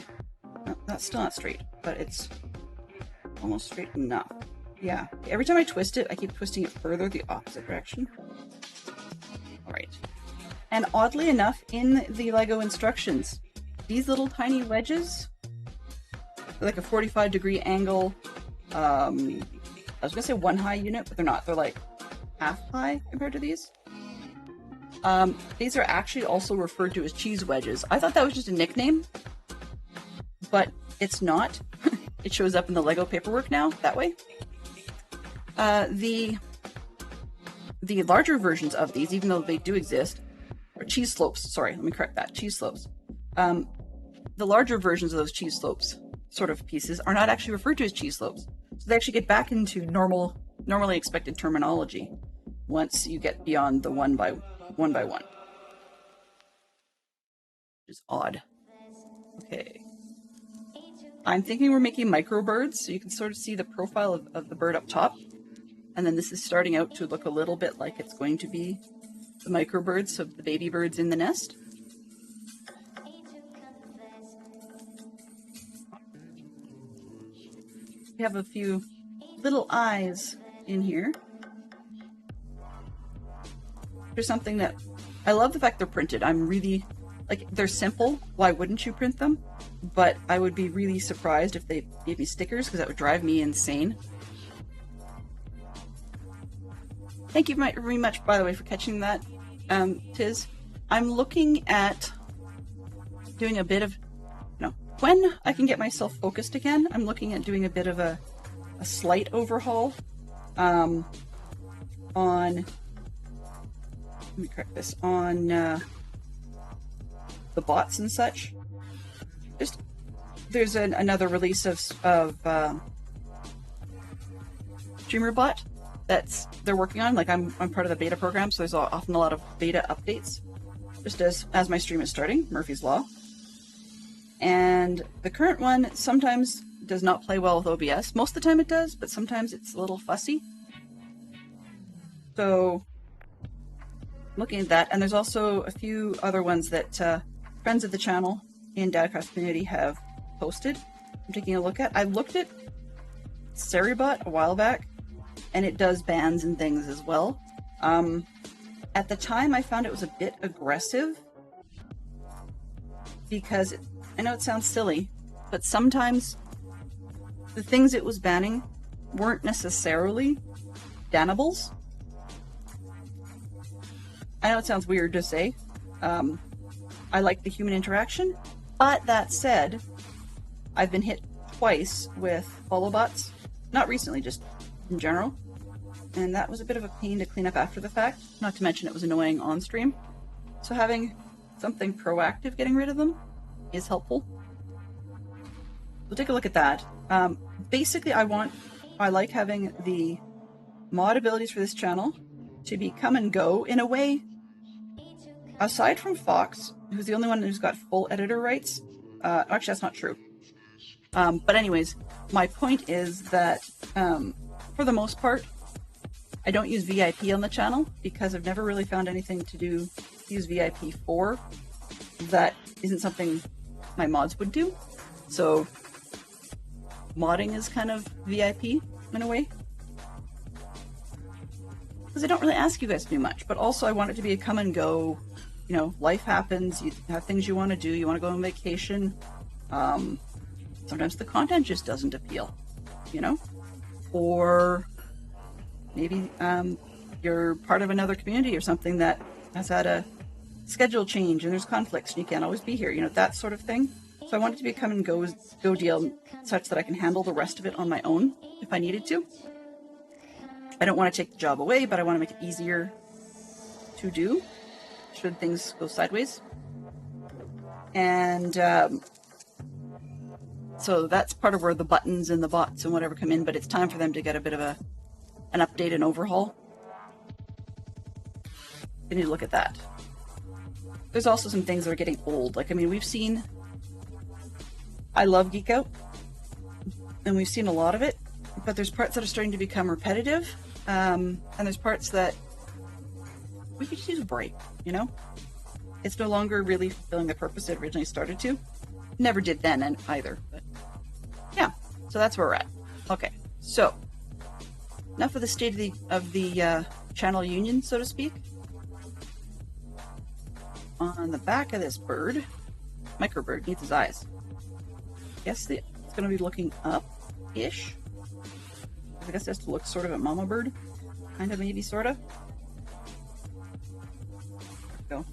No, that's still not straight, but it's almost straight enough. Yeah. Every time I twist it, I keep twisting it further the opposite direction. Alright. And oddly enough, in the Lego instructions, these little tiny wedges, like a 45-degree angle, I was going to say 1 high unit, but they're not. They're like half high compared to these. These are actually also referred to as cheese wedges. I thought that was just a nickname, but it's not. It shows up in the Lego paperwork now that way. The larger versions of these, even though they do exist, are cheese slopes. Sorry, let me correct that. Cheese slopes. The larger versions of those cheese slopes sort of pieces are not actually referred to as cheese slopes. So they actually get back into normally expected terminology once you get beyond the one by one. Which is odd. Okay. I'm thinking we're making micro birds, so you can sort of see the profile of the bird up top. And then this is starting out to look a little bit like it's going to be the micro birds, so the baby birds in the nest. We have a few little eyes in here. There's something that I love the fact they're printed. I'm really like, they're simple. Why wouldn't you print them? But I would be really surprised if they gave me stickers because that would drive me insane. Thank you very much, by the way, for catching that, Tiz. I'm looking at doing a bit of, when I can get myself focused again, I'm looking at doing a bit of a slight overhaul on, let me correct this, on the bots and such. There's another release of StreamerBot they're working on. Like I'm part of the beta program, so there's often a lot of beta updates. Just as my stream is starting, Murphy's Law. And the current one sometimes does not play well with OBS. Most of the time it does, but sometimes it's a little fussy. So looking at that, and there's also a few other ones that friends of the channel in Datacraft community have posted. I'm taking a look at. I looked at Seribot a while back, and it does bans and things as well. At the time, I found it was a bit aggressive because I know it sounds silly, but sometimes the things it was banning weren't necessarily bannables. I know it sounds weird to say. I like the human interaction, but that said, I've been hit twice with follow bots Not recently, just in general. And that was a bit of a pain to clean up after the fact, not to mention it was annoying on stream. So having something proactive getting rid of them is helpful. We'll take a look at that. Basically, I like having the mod abilities for this channel to be come and go in a way. Aside from Fox, who's the only one who's got full editor rights, actually that's not true. But anyways, my point is that for the most part, I don't use VIP on the channel because I've never really found anything to use VIP for that isn't something my mods would do. So modding is kind of VIP in a way. Because I don't really ask you guys to do much, but also I want it to be a come and go. You know, life happens, you have things you want to do, you want to go on vacation. Sometimes the content just doesn't appeal, you know? Or maybe you're part of another community or something that has had a schedule change and there's conflicts and you can't always be here, you know, that sort of thing. So I want it to be a come and go deal such that I can handle the rest of it on my own if I needed to. I don't want to take the job away, but I want to make it easier to do should things go sideways. And so that's part of where the buttons and the bots and whatever come in, but it's time for them to get a bit of an update and overhaul. We need to look at that. There's also some things that are getting old. Like, I mean, we've seen, I love Geek Out, and we've seen a lot of it, but there's parts that are starting to become repetitive, and there's parts that we could just use a break, you know? It's no longer really fulfilling the purpose it originally started to. Never did then either, but yeah, so that's where we're at. Okay, so enough of the state of the channel union, so to speak. On the back of this bird, microbird needs his eyes. Guess it's going to be looking up-ish. I guess it has to look sort of at mama bird, kind of, maybe, sort of. There we go.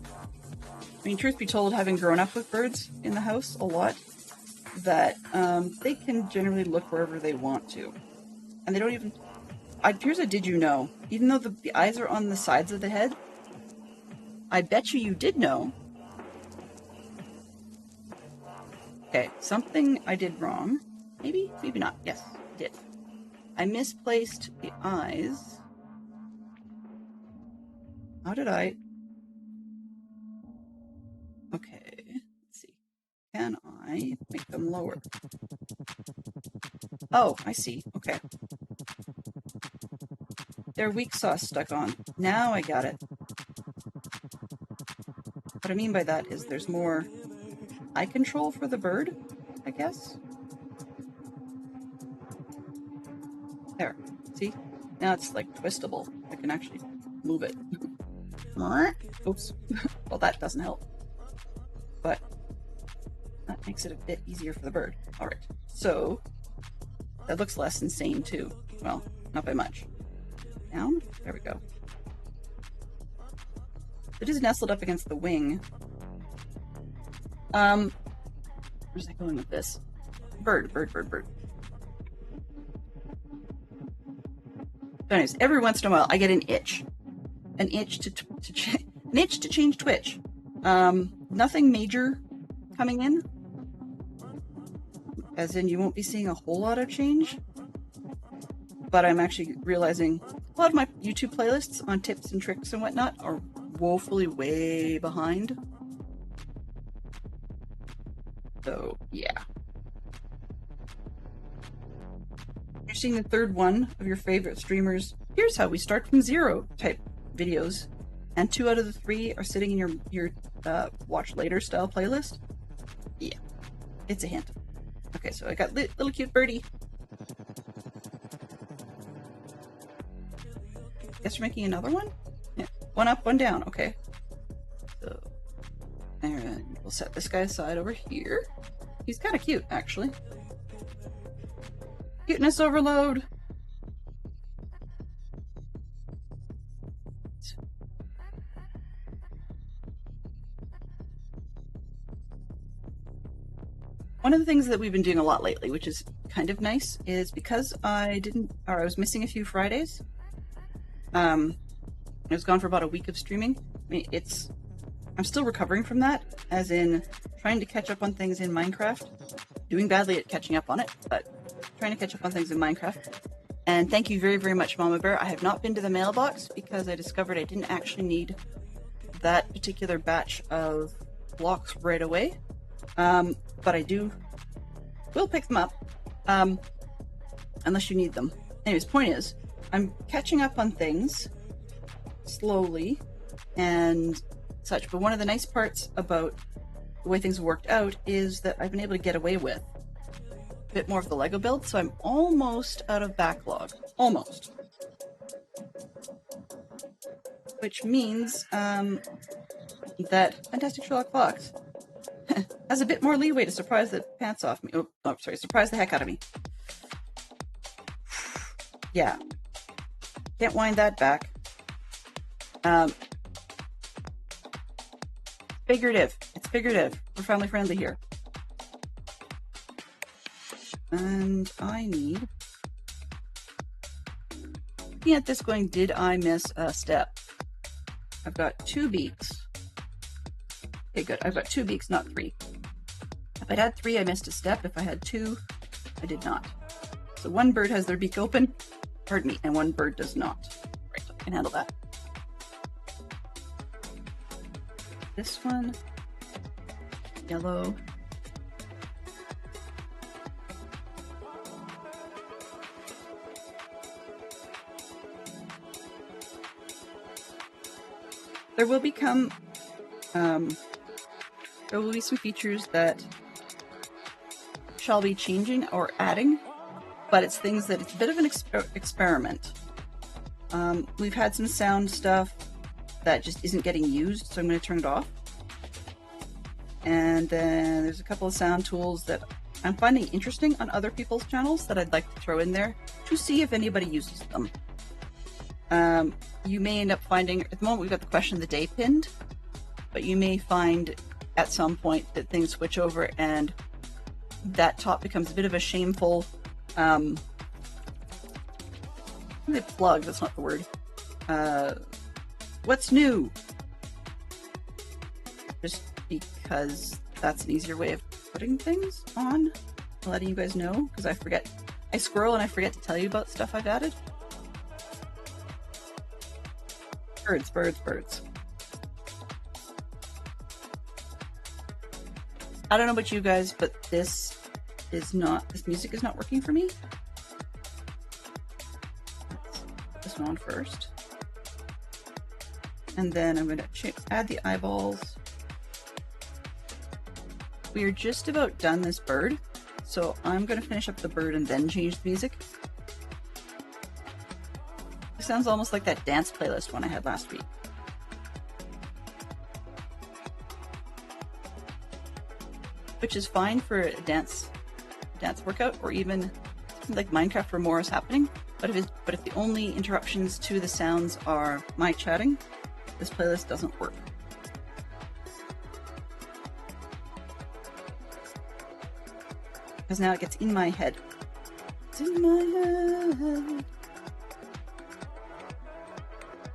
I mean, truth be told, having grown up with birds in the house a lot, that they can generally look wherever they want to. And they don't even... here's a did you know. Even though the eyes are on the sides of the head, I bet you did know. Okay, something I did wrong. Maybe? Maybe not. Yes, I did. I misplaced the eyes. How did I... Okay, let's see. Can I make them lower? Oh, I see. Okay. They're weak sauce stuck on. Now I got it. What I mean by that is there's more eye control for the bird, I guess. There. See? Now it's like twistable. I can actually move it. Oops. Well, that doesn't help. But that makes it a bit easier for the bird. All right. So that looks less insane too. Well, not by much. Down. There we go. It is nestled up against the wing. Where's that going with this? Bird. Anyways, every once in a while I get an itch. An itch to change Twitch. Nothing major coming in. As in, you won't be seeing a whole lot of change. But I'm actually realizing a lot of my YouTube playlists on tips and tricks and whatnot are woefully way behind. So, yeah. You're seeing the third one of your favorite streamers. Here's how we start from zero type videos. And 2 out of the 3 are sitting in your watch later style playlist. Yeah, it's a hint. Okay, so I got little cute birdie. Guess we're making another one? Yeah. One up, one down. Okay. So, and we'll set this guy aside over here. He's kind of cute, actually. Cuteness overload. One of the things that we've been doing a lot lately, which is kind of nice, is because I was missing a few Fridays. I was gone for about a week of streaming. I mean, I'm still recovering from that, as in trying to catch up on things in Minecraft. Doing badly at catching up on it, but trying to catch up on things in Minecraft. And thank you very, very much, Mama Bear. I have not been to the mailbox because I discovered I didn't actually need that particular batch of blocks right away. But I will pick them up, unless you need them. Anyways, point is, I'm catching up on things slowly and such, but one of the nice parts about the way things have worked out is that I've been able to get away with a bit more of the Lego build, so I'm almost out of backlog. Almost. Which means that Fantastic Sherlock Fox has a bit more leeway to surprise the pants off me. Oh, sorry, surprise the heck out of me. Yeah. Can't wind that back. Figurative. It's figurative. We're family friendly here. And I need... Looking at this going, did I miss a step? I've got 2 beaks. Okay, good. I've got 2 beaks, not 3. If I had 3, I missed a step. If I had 2, I did not. So 1 bird has their beak open, pardon me, and 1 bird does not. Right, I can handle that. This one, yellow. There will become, there will be some features that shall be changing or adding, but it's things that it's a bit of an experiment. We've had some sound stuff that just isn't getting used, so I'm going to turn it off. And then there's a couple of sound tools that I'm finding interesting on other people's channels that I'd like to throw in there to see if anybody uses them. You may end up finding, at the moment we've got the question of the day pinned, but you may find at some point that things switch over and that top becomes a bit of a shameful plug, that's not the word. What's new? Just because that's an easier way of putting things on, letting you guys know, because I forget. I scroll and I forget to tell you about stuff I've added. Birds, birds, birds. I don't know about you guys, but this music is not working for me. Let's put this one on first. And then I'm going to add the eyeballs. We are just about done this bird, so I'm going to finish up the bird and then change the music. It sounds almost like that dance playlist one I had last week. Which is fine for a dance workout, or even like Minecraft where more is happening. But if the only interruptions to the sounds are my chatting, this playlist doesn't work. Because now it gets in my head. It's in my head.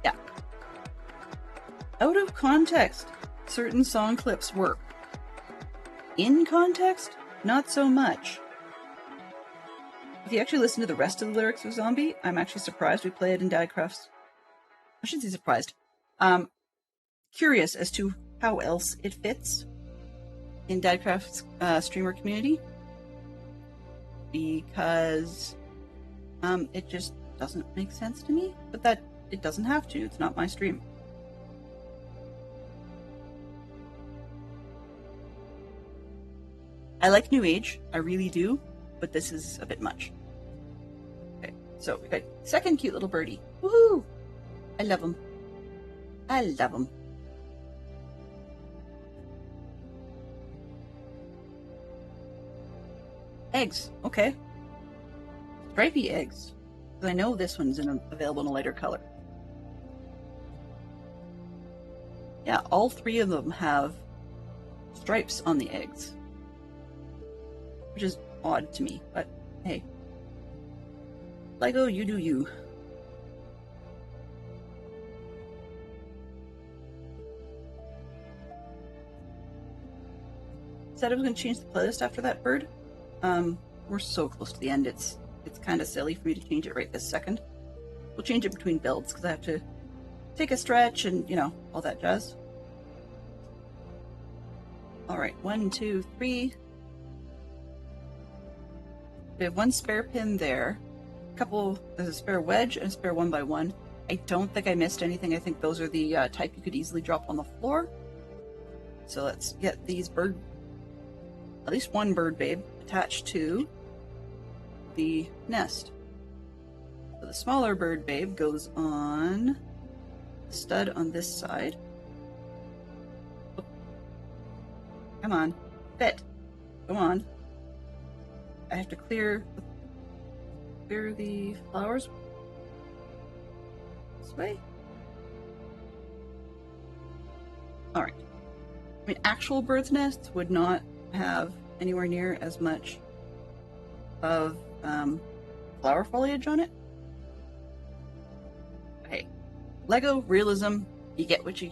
Yeah. Out of context, certain song clips work. In context, not so much. If you actually listen to the rest of the lyrics of Zombie, I'm actually surprised we play it in Dadcraft's. I shouldn't say surprised. Curious as to how else it fits in Dadcraft's streamer community, because it just doesn't make sense to me. But that it doesn't have to. It's not my stream. I like New Age, I really do, but this is a bit much. Okay, so we got second cute little birdie. Woohoo! I love him. I love him. Eggs, okay. Stripy eggs. Because I know this one's available in a lighter color. Yeah, all 3 of them have stripes on the eggs. which is odd to me, but hey. Lego, you do you. Said I was going to change the playlist after that bird. We're so close to the end, it's kind of silly for me to change it right this second. We'll change it between builds because I have to take a stretch and, you know, all that jazz. Alright, 1, 2, 3. We have one spare pin there. There's a spare wedge and a spare 1x1. I don't think I missed anything. I think those are the type you could easily drop on the floor. So let's get these at least one bird babe attached to the nest. So the smaller bird babe goes on the stud on this side. Oh. Come on, fit. Come on. I have to clear the flowers this way. All right. I mean, actual bird's nests would not have anywhere near as much of flower foliage on it. Hey, Lego realism, you get what you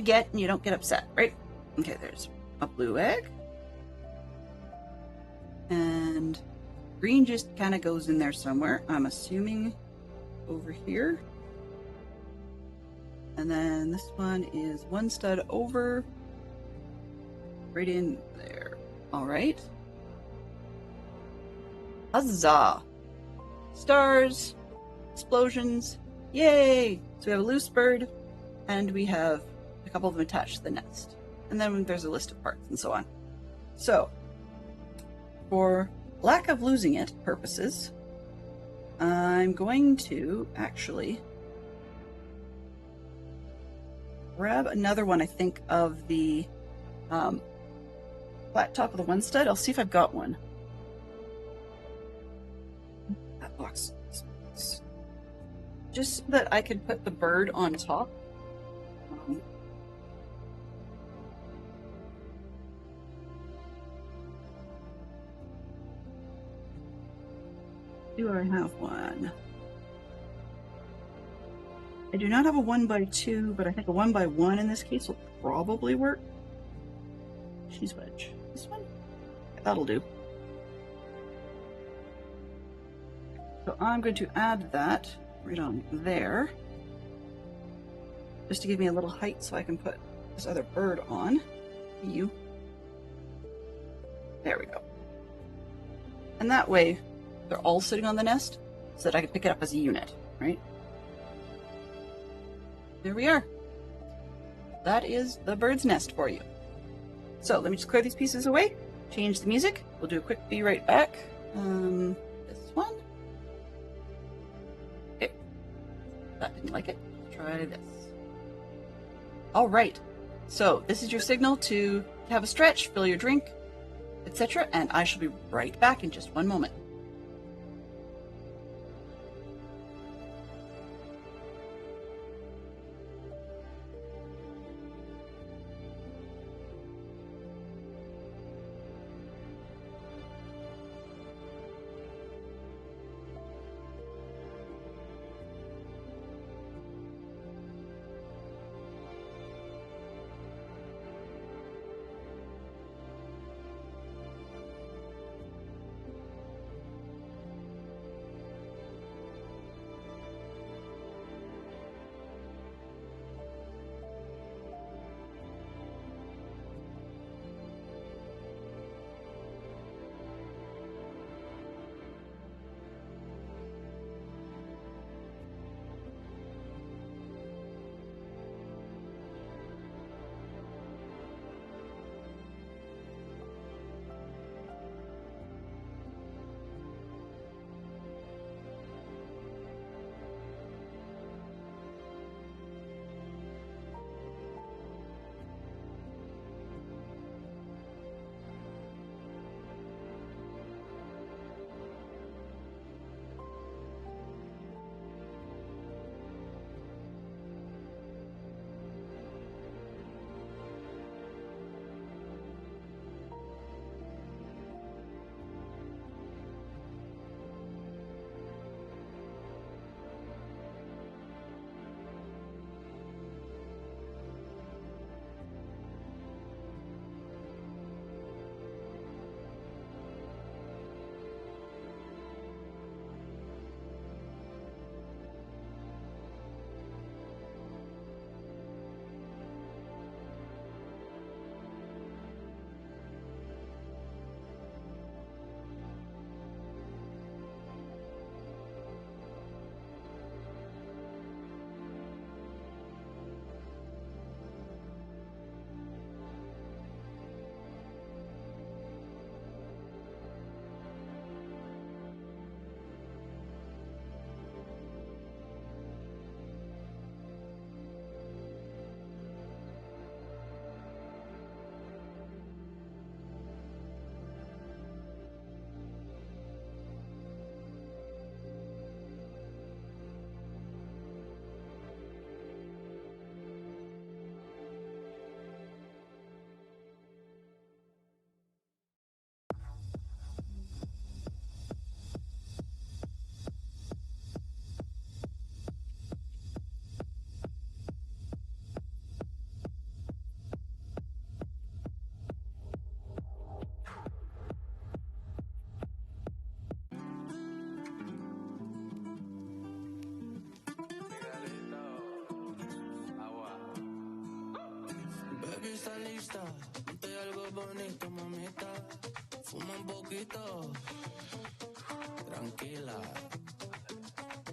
get and you don't get upset, right? Okay, there's a blue egg. And green just kind of goes in there somewhere. I'm assuming over here. And then this one is one stud over, right in there. All right. Huzzah! Stars, explosions, yay! So we have a loose bird, and we have a couple of them attached to the nest. And then there's a list of parts and so on. So, for lack of losing it purposes, I'm going to actually grab another one, I think, of the flat top of the one stud. I'll see if I've got one. That box. Just so that I can put the bird on top. Do I have one? I do not have a 1x2, but I think a 1x1 in this case will probably work. Cheese wedge. This one? That'll do. So I'm going to add that right on there, just to give me a little height so I can put this other bird on. You. There we go. And that way, they're all sitting on the nest so that I can pick it up as a unit, right? There we are. That is the bird's nest for you. So let me just clear these pieces away, change the music. We'll do a quick be right back. This one. Okay. That didn't like it. Try this. All right. So this is your signal to have a stretch, fill your drink, etc. And I shall be right back in just one moment.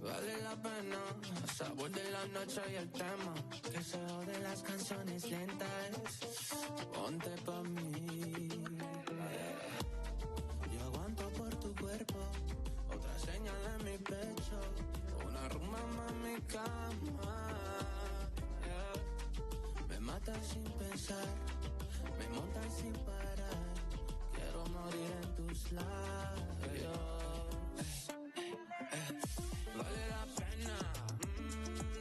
Vale la pena, sabor de la noche y el tema, que se de las canciones lentas, ponte pa' mí. Yo aguanto por tu cuerpo, otra señal en mi pecho, una rumba más en mi cama. Yeah. Me matas sin pensar, me montas sin parar, quiero morir en tus labios. Vale la pena,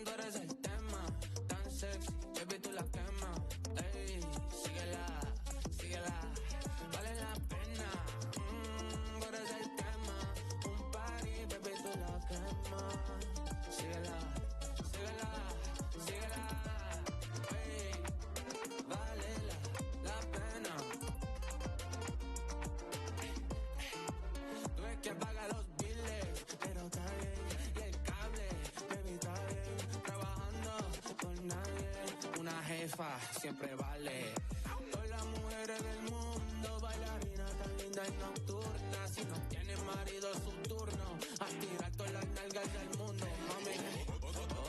tú eres el tema, tan sexy, baby tú la quemas, ey, síguela, síguela, vale la pena, tú eres el tema, un party, baby tú la quemas, síguela, síguela, síguela, ey, vale la pena, tú es que paga los biles, pero está bien. Siempre vale. Todas las mujeres del mundo, bailarina tan linda y nocturna. Si no tiene marido, su turno a tirar todas las nalgas del mundo, mami.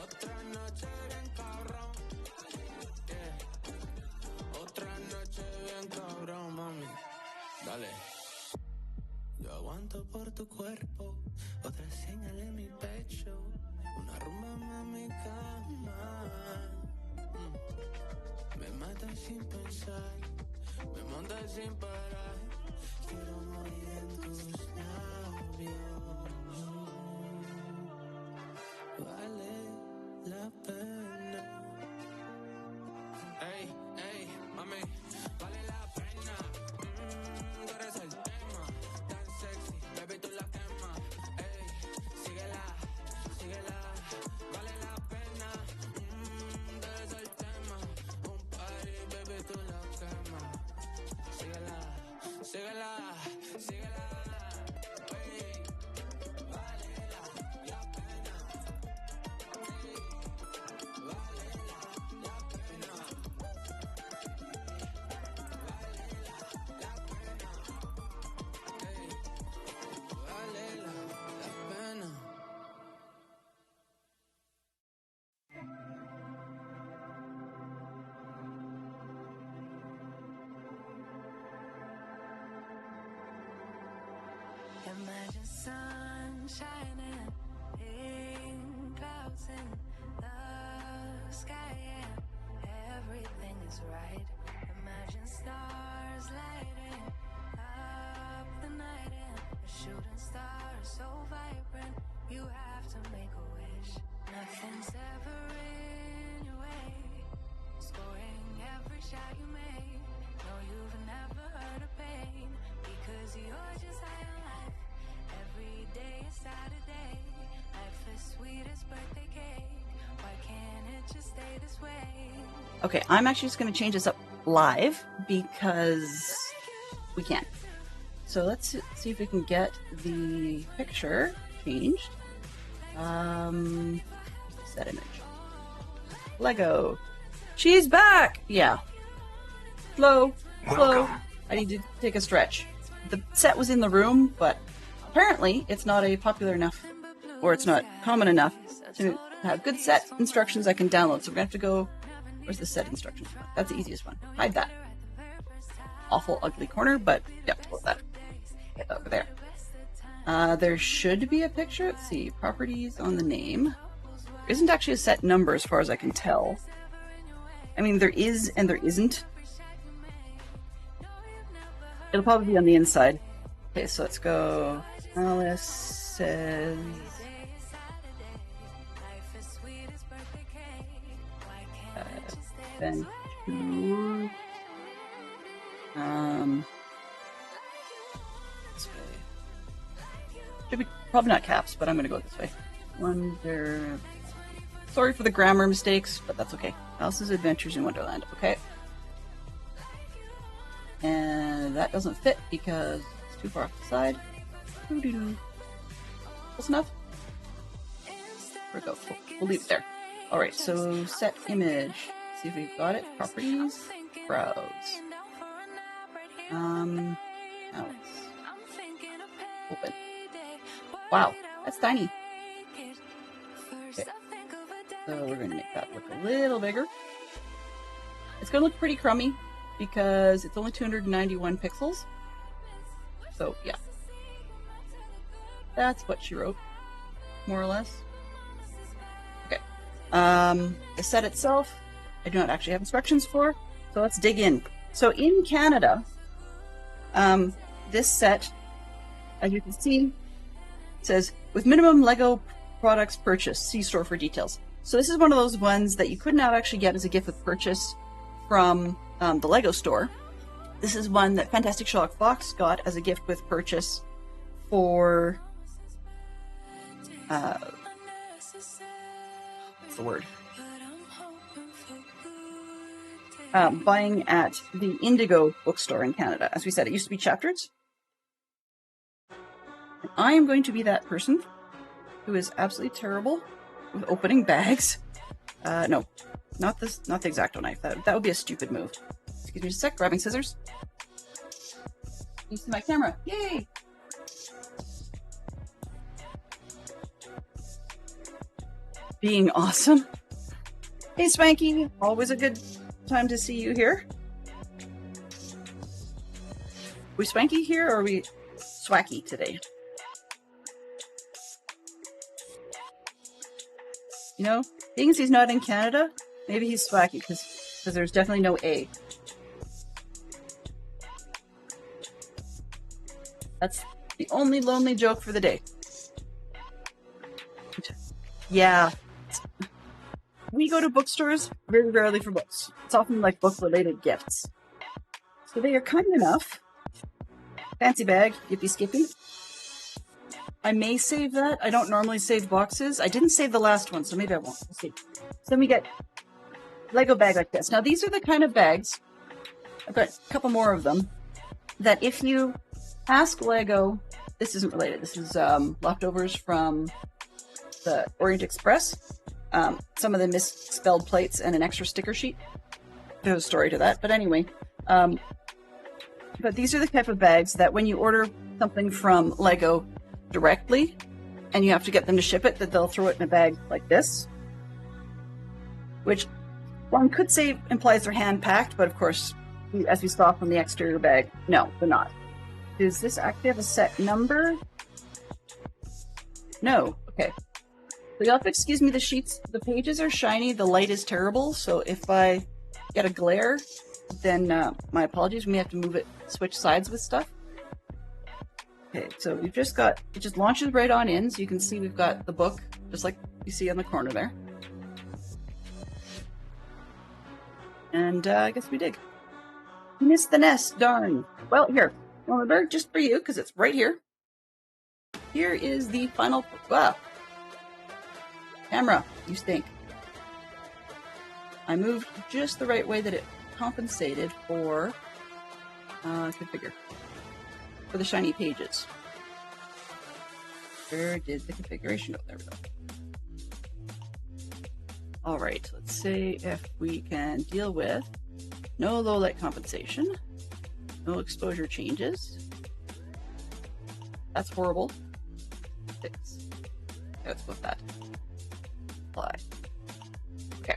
Otra noche bien cabrón, yeah. Otra noche bien cabrón, mami. Dale. Yo aguanto por tu cuerpo, otra señal en mi pecho, una rumba más en mi cama. Me matas sin pensar, me montas sin parar, quiero morir en tus labios. Vale la pena. Ey, ey, mami, vale la pena. Tú eres el tema, tan sexy, baby tú la quemas. Ey, síguela, síguela, vale la pena. Tú eres el tema. Baby, tú la quemas. Síguela, síguela, síguela. Hey, vale la pena. Hey, vale la pena. Vale la pena. Hey, vale la pena. Imagine sun shining in clouds in the sky, yeah. Everything is right. Imagine stars lighting up the night, and a shooting star is so vibrant. You have to make a wish. Nothing's ever in your way. Scoring every shot you make. No, you've never heard of pain, because you're just high on life. Every day is Saturday. Life is sweet as birthday cake. Why can't it just stay this way? Okay, I'm actually just going to change this up live because we can. So let's see if we can get the picture changed. Set image. Lego. She's back! Yeah. Slow. I need to take a stretch. The set was in the room, but apparently it's not a popular enough, or it's not common enough to have good set instructions I can download. So we're going to have to go, where's the set instructions? That's the easiest one. Hide that. Awful ugly corner, but yeah, hold that. Get that over there. There should be a picture. Let's see. Properties on the name. There isn't actually a set number as far as I can tell. I mean, there is and there isn't. It'll probably be on the inside. Okay, so let's go. Alice says... then two. This way. Should be probably not caps, but I'm gonna go this way. Wonder. Sorry for the grammar mistakes, but that's okay. Alice's Adventures in Wonderland. Okay. And that doesn't fit because it's too far off the side. Doo-doo-doo. Close enough? There we go. We'll leave it there. Alright, so set image. See if we've got it. Properties. Browse. Now let's open. Wow, that's tiny. Okay. So we're going to make that look a little bigger. It's going to look pretty crummy because it's only 291 pixels. So yeah, that's what she wrote, more or less. Okay. The set itself, I do not actually have instructions for, so let's dig in. So in Canada, this set, as you can see, says, with minimum Lego products purchased, see store for details. So this is one of those ones that you could not actually get as a gift with purchase from the Lego store. This is one that Fantastic Sherlock Fox got as a gift with purchase for, what's the word? Buying at the Indigo bookstore in Canada. As we said, it used to be Chapters. And I am going to be that person who is absolutely terrible with opening bags. No, not this, not the X-Acto knife. That would be a stupid move. Excuse me just a sec, grabbing scissors. You see my camera. Yay! Being awesome. Hey Swanky, always a good time to see you here. We Swanky here or are we Swacky today? You know, being as he's not in Canada, maybe he's Swacky because there's definitely no A. That's the only lonely joke for the day. Yeah. We go to bookstores very rarely for books. It's often like book-related gifts. So they are kind enough. Fancy bag, yippee skippy. I may save that. I don't normally save boxes. I didn't save the last one, so maybe I won't. We'll see. So then we get Lego bag like this. Now these are the kind of bags, I've got a couple more of them, that if you ask Lego, this isn't related, this is leftovers from the Orient Express, some of the misspelled plates and an extra sticker sheet. There's a story to that, but anyway. But these are the type of bags that when you order something from Lego directly, and you have to get them to ship it, that they'll throw it in a bag like this. Which one could say implies they're hand-packed, but of course, as we saw from the exterior bag, no, they're not. Does this actually have a set number? No. Okay. So you'll have to excuse me, the sheets, the pages are shiny, the light is terrible, so if I get a glare, then my apologies, we may have to move it, switch sides with stuff. Okay, so we've just got, it just launches right on in, so you can see we've got the book, just like you see on the corner there. And I guess we dig. You missed the nest, darn. Well, here, Bird, just for you, because it's right here. Here is the final, wow. Camera, you stink. I moved just the right way that it compensated for, configure, for the shiny pages. Where did the configuration go? There we go. All right, let's see if we can deal with no low light compensation, no exposure changes. That's horrible. Fix. Okay, let's go with that. Apply. Okay.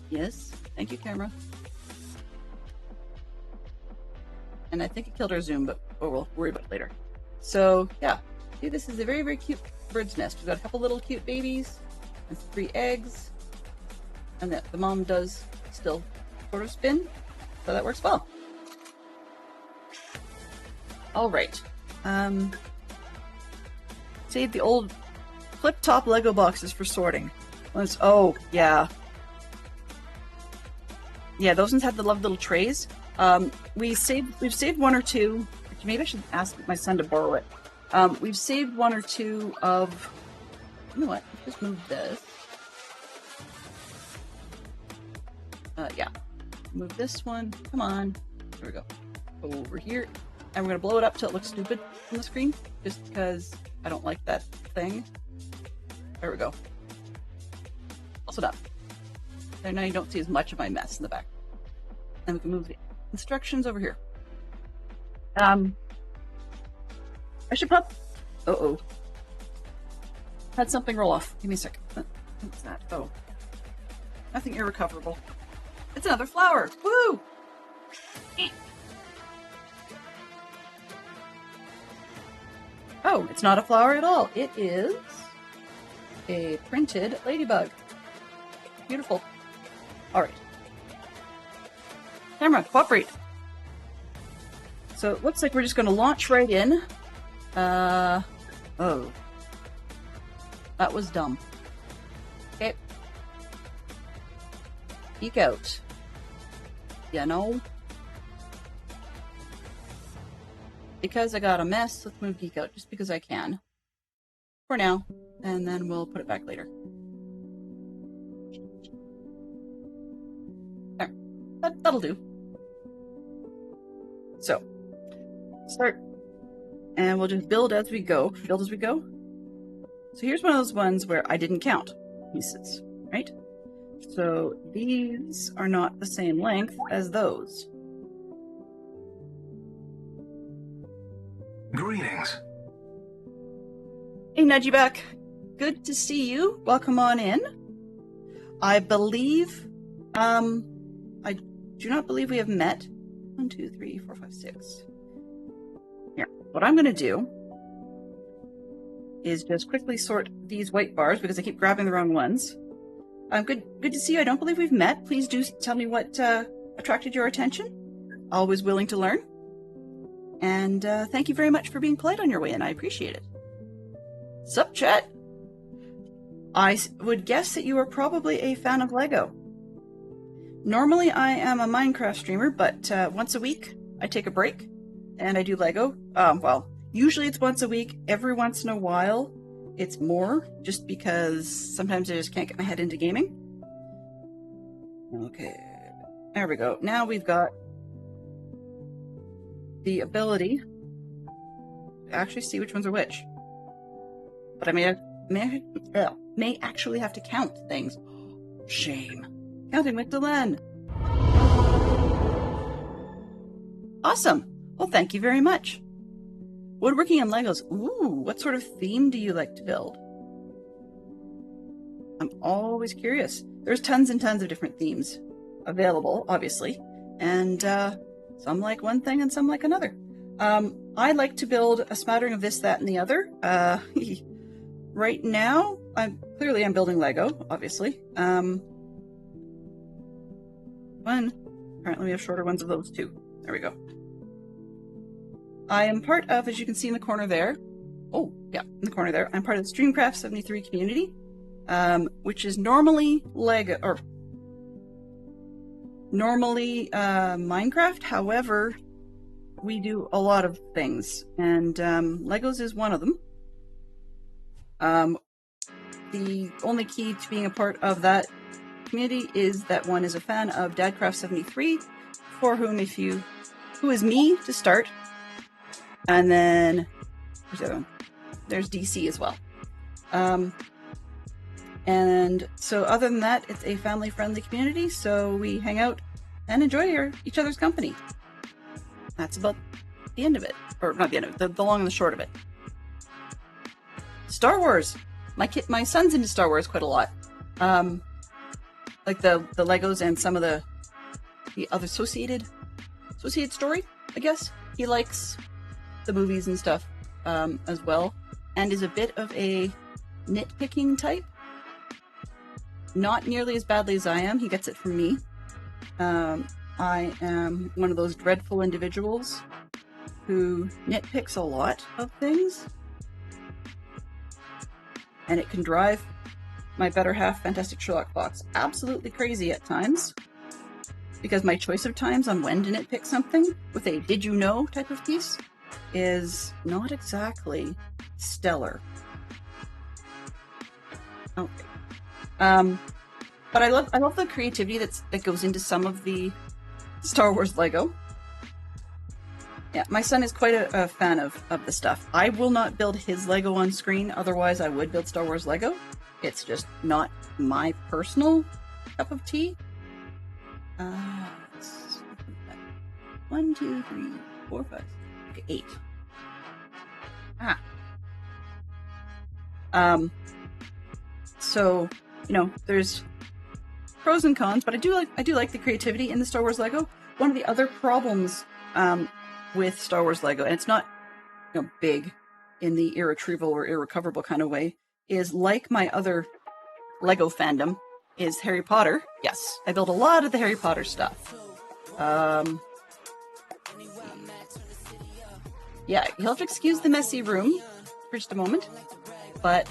Yes, thank you, camera. And I think it killed our zoom, but we'll worry about it later. So yeah, see, this is a very, very cute bird's nest. We've got a couple little cute babies and 3 eggs, and the mom does still sort of spin, so that works well. All right. Save the old flip-top Lego boxes for sorting. Oh, yeah. Yeah, those ones had the lovely little trays. We've saved 1 or 2. Maybe I should ask my son to borrow it. We've saved 1 or 2 of, you know what, let's just move this. Yeah, move this one, come on, there we go. Over here, and we're gonna blow it up till it looks stupid on the screen, just because I don't like that thing. There we go. Also done. And now you don't see as much of my mess in the back. And we can move the instructions over here. I should pop. Uh-oh. Had something roll off. Give me a second. What's that? Oh. Nothing irrecoverable. It's another flower. Woo! Oh, it's not a flower at all. It is a printed ladybug. Beautiful. All right. Camera, cooperate. So it looks like we're just going to launch right in. Oh. That was dumb. Okay. Peek out. You know? Because I got a mess, let's move Geek out just because I can. For now. And then we'll put it back later. There. That'll do. So. Start. And we'll just build as we go. Build as we go. So here's one of those ones where I didn't count pieces, right? So these are not the same length as those. Greetings. Hey, Nudgy back. Good to see you. Welcome on in. I believe, I do not believe we have met. 1, 2, 3, 4, 5, 6. Here. What I'm going to do is just quickly sort these white bars because I keep grabbing the wrong ones. Good to see you. I don't believe we've met. Please do tell me what attracted your attention. Always willing to learn. And thank you very much for being polite on your way in. I appreciate it. Sup, chat? I would guess that you are probably a fan of Lego. Normally I am a Minecraft streamer, but once a week I take a break and I do Lego. Well, usually it's once a week. Every once in a while it's more, just because sometimes I just can't get my head into gaming. Okay, there we go. Now we've got the ability to actually see which ones are which. But I may actually have to count things. Shame. Counting with Delenn. Awesome. Well, thank you very much. Woodworking and Legos. Ooh, what sort of theme do you like to build? I'm always curious. There's tons and tons of different themes available, obviously. And some like one thing and some like another. I like to build a smattering of this, that, and the other. Right now, I'm building Lego, obviously. Apparently we have shorter ones of those too. There we go. I am part of, as you can see in the corner there, oh, yeah, in the corner there, I'm part of the Streamcraft 73 community, which is normally Lego, or normally Minecraft. However, we do a lot of things, and Legos is one of them. The only key to being a part of that community is that one is a fan of Dadcraft 73, for whom who is me to start. And then, where's the other one? There's DC as well. And so other than that, it's a family-friendly community, so we hang out and enjoy each other's company. That's about the end of it. Or not the end of it, the long and the short of it. Star Wars! My son's into Star Wars quite a lot. Like the Legos and some of the other associated story, I guess. He likes the movies and stuff as well, and is a bit of a nitpicking type. Not nearly as badly as I am. He gets it from me. I am one of those dreadful individuals who nitpicks a lot of things, and it can drive my better half, Fantastic Sherlock Fox, absolutely crazy at times, because my choice of times on when to nitpick something with a "did you know" type of piece is not exactly stellar. Okay. But I love the creativity that goes into some of the Star Wars Lego. Yeah, my son is quite a fan of the stuff. I will not build his Lego on screen, otherwise I would build Star Wars Lego. It's just not my personal cup of tea. Let's open that. 1, 2, 3, 4, 5, okay, 8. So, you know, there's pros and cons, but I do like the creativity in the Star Wars Lego. One of the other problems with Star Wars Lego, and it's not, you know, big in the irretrievable or irrecoverable kind of way, is like my other Lego fandom is Harry Potter. Yes, I build a lot of the Harry Potter stuff. Yeah, you'll have to excuse the messy room for just a moment, but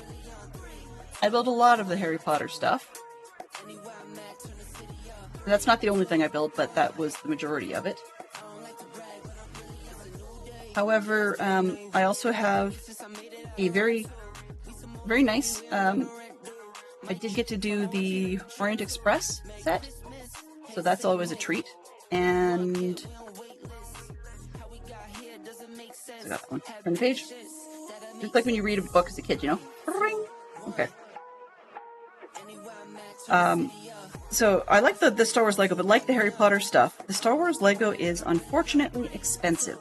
I build a lot of the Harry Potter stuff. That's not the only thing I built, but that was the majority of it. However, I also have a very, very nice, I did get to do the Orient Express set, so that's always a treat. And I got that one. Turn the page. Just like when you read a book as a kid, you know? Okay. So I like the Star Wars Lego, but like the Harry Potter stuff, the Star Wars Lego is unfortunately expensive.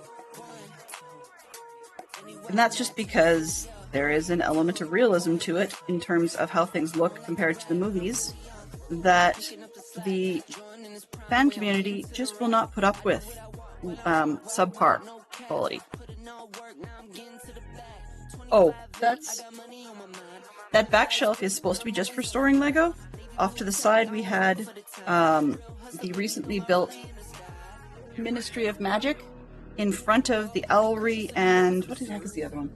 And that's just because there is an element of realism to it in terms of how things look compared to the movies that the fan community just will not put up with subpar quality. Oh, that back shelf is supposed to be just for storing Lego. Off to the side we had the recently built Ministry of Magic in front of the Owlry and what the heck is the other one?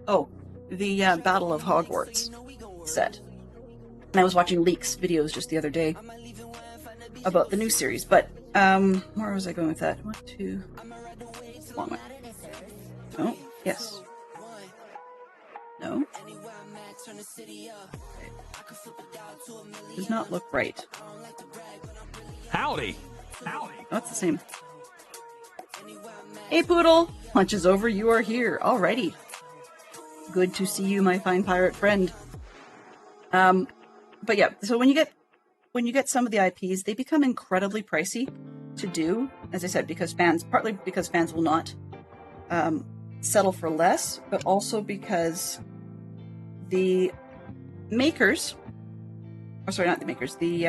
Oh, the Battle of Hogwarts set. And I was watching leaks videos just the other day about the new series, but where was I going with that? 1, 2, long way. Oh, yes. No. Does not look right. Howdy. Oh, it's the same. Hey, Poodle! Lunch is over, you are here. Alrighty. Good to see you, my fine pirate friend. But yeah, so when you get some of the IPs, they become incredibly pricey to do. As I said, partly because fans will not settle for less, but also because the makers, or sorry, not the makers, the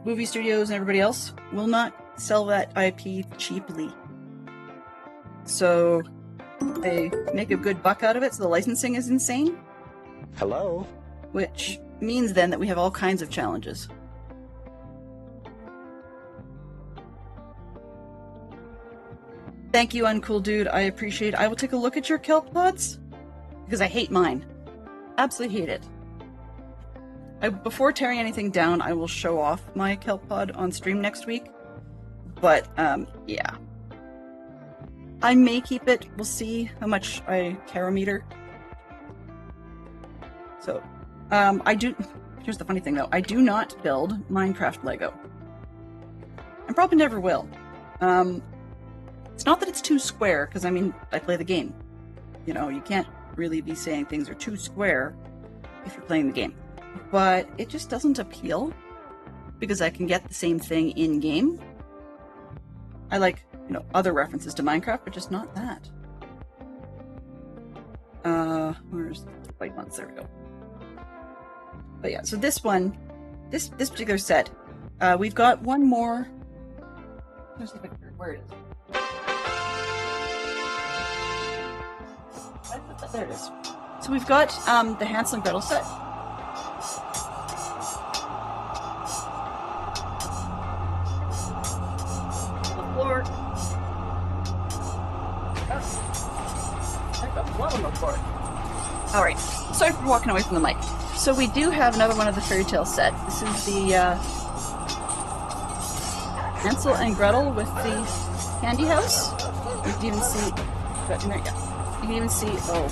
movie studios and everybody else will not sell that IP cheaply. So they make a good buck out of it, so the licensing is insane. Hello. Which means then that we have all kinds of challenges. Thank you, Uncool Dude. I appreciate it. I will take a look at your kelp pods, because I hate mine. Absolutely hate it. Before tearing anything down, I will show off my kelp pod on stream next week. But, yeah. I may keep it. We'll see how much I carometer. So, here's the funny thing though. I do not build Minecraft Lego. I probably never will. It's not that it's too square, because I mean, I play the game. You know, you can't really be saying things are too square if you're playing the game. But it just doesn't appeal, because I can get the same thing in-game. I like, you know, other references to Minecraft, but just not that. Where's the white ones? There we go. But yeah, so this one, this particular set, we've got one more. There's the picture. Where it is. There it is. So we've got the Hansel and Gretel set. The floor. I've got blood on the floor. Alright, sorry for walking away from the mic. So we do have another one of the fairy tale set. This is the Hansel and Gretel with the candy house. You can even see, there you go. You can even see, oh,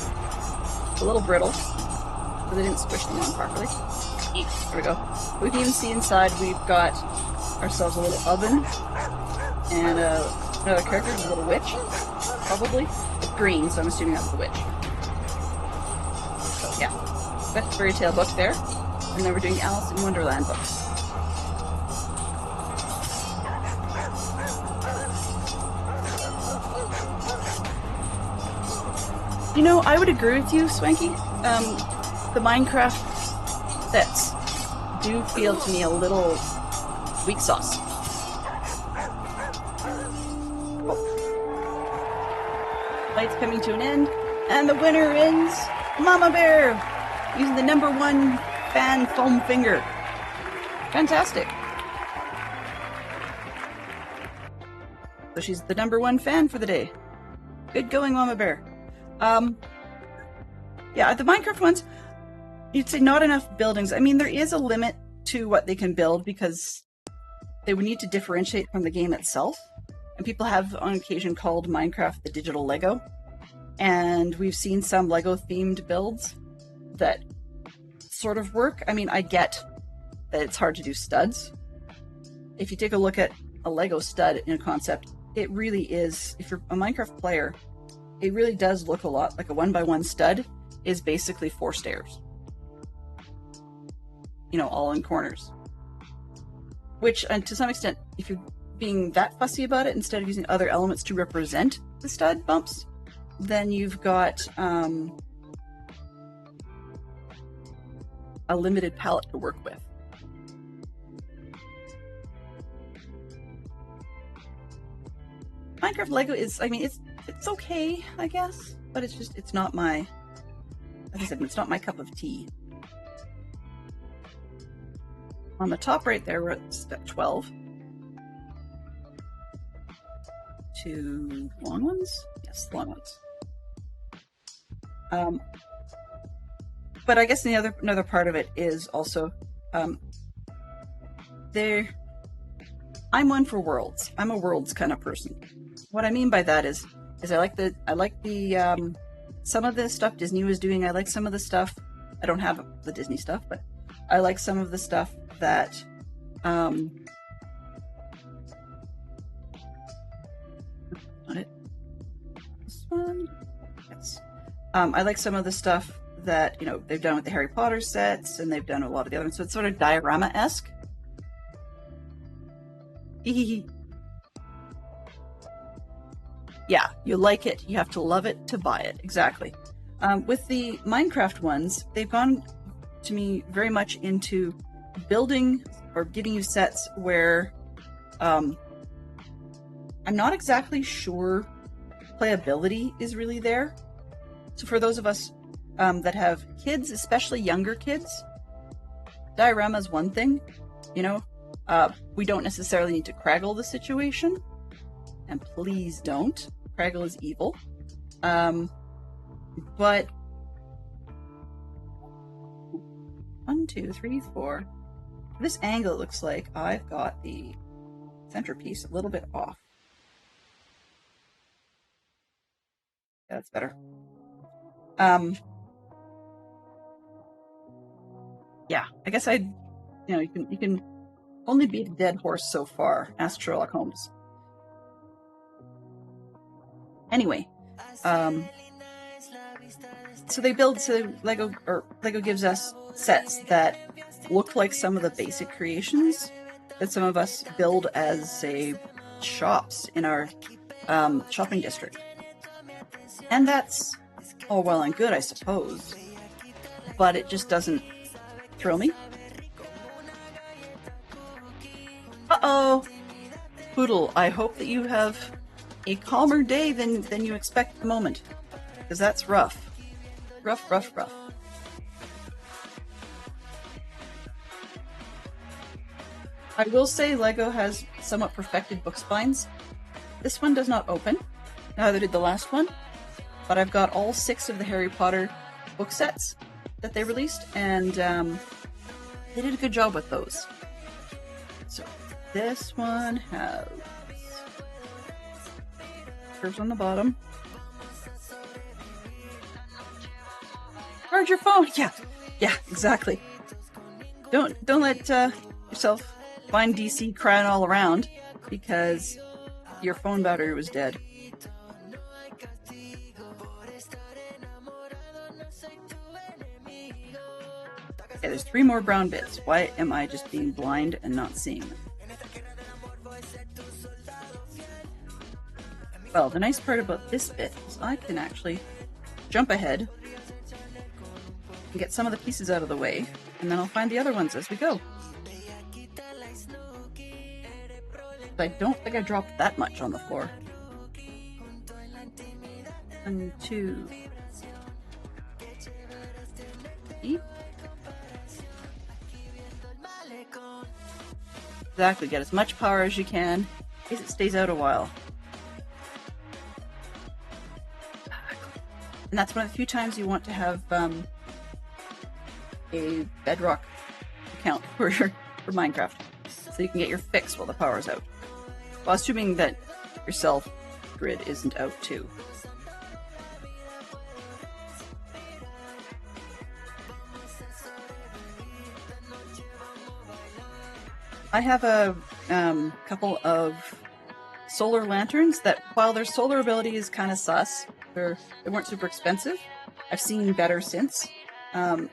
a little brittle, so they didn't squish them on properly. There we go. We can even see inside we've got ourselves a little oven and another character, a little witch, probably. It's green, so I'm assuming that's the witch. So yeah, got the fairy tale book there. And then we're doing Alice in Wonderland books. You know, I would agree with you, Swanky. The Minecraft sets do feel to me a little weak sauce. Light's coming to an end, and the winner is Mama Bear, using the #1 fan foam finger. Fantastic. So she's the #1 fan for the day. Good going, Mama Bear. Yeah, the Minecraft ones, you'd say not enough buildings. I mean, there is a limit to what they can build because they would need to differentiate from the game itself. And people have on occasion called Minecraft the digital Lego. And we've seen some Lego themed builds that sort of work. I mean, I get that it's hard to do studs. If you take a look at a Lego stud in a concept, it really is, if you're a Minecraft player, it really does look a lot like a 1x1 stud is basically 4 stairs. You know, all in corners. Which, and to some extent, if you're being that fussy about it, instead of using other elements to represent the stud bumps, then you've got a limited palette to work with. Minecraft Lego is, I mean, it's okay, I guess, but it's just, it's not my, like I said, it's not my cup of tea. On the top right there, we're at step 12. 2 long ones? Yes, long ones. But I guess another part of it is also, I'm one for worlds. I'm a worlds kind of person. What I mean by that is I like the some of the stuff Disney was doing. I like some of the stuff. I don't have the Disney stuff, but I like some of the stuff that not it. This one. Yes. I like some of the stuff that, you know, they've done with the Harry Potter sets, and they've done a lot of the other ones. So it's sort of diorama-esque. Yeah, you like it. You have to love it to buy it. Exactly. With the Minecraft ones, they've gone to me very much into building or giving you sets where I'm not exactly sure playability is really there. So for those of us that have kids, especially younger kids, diorama is one thing. You know, we don't necessarily need to Craggle the situation. And please don't. Craggle is evil. But 1, 2, 3, 4. This angle, it looks like I've got the centerpiece a little bit off. Yeah, that's better. Yeah, I guess you can only beat a dead horse so far. Ask Sherlock Holmes. Anyway, so Lego gives us sets that look like some of the basic creations that some of us build as, say, shops in our shopping district. And that's all well and good, I suppose, but it just doesn't thrill me. Uh-oh! Poodle, I hope that you have a calmer day than you expect at the moment, because that's rough. Rough. I will say Lego has somewhat perfected book spines. This one does not open, neither did the last one, but I've got all 6 of the Harry Potter book sets that they released, and they did a good job with those. So this one has curves on the bottom. Charge your phone. Yeah, exactly. Don't let yourself find DC crying all around because your phone battery was dead. Okay, there's 3 more brown bits. Why am I just being blind and not seeing them? Well, the nice part about this bit is I can actually jump ahead and get some of the pieces out of the way, and then I'll find the other ones as we go. I don't think I dropped that much on the floor. 1, 2, 3. Exactly, get as much power as you can, in case it stays out a while. And that's one of the few times you want to have a Bedrock account for Minecraft, so you can get your fix while the power's out. Well, assuming that your self grid isn't out too. I have a couple of solar lanterns that, while their solar ability is kind of sus, they weren't super expensive. I've seen better since. You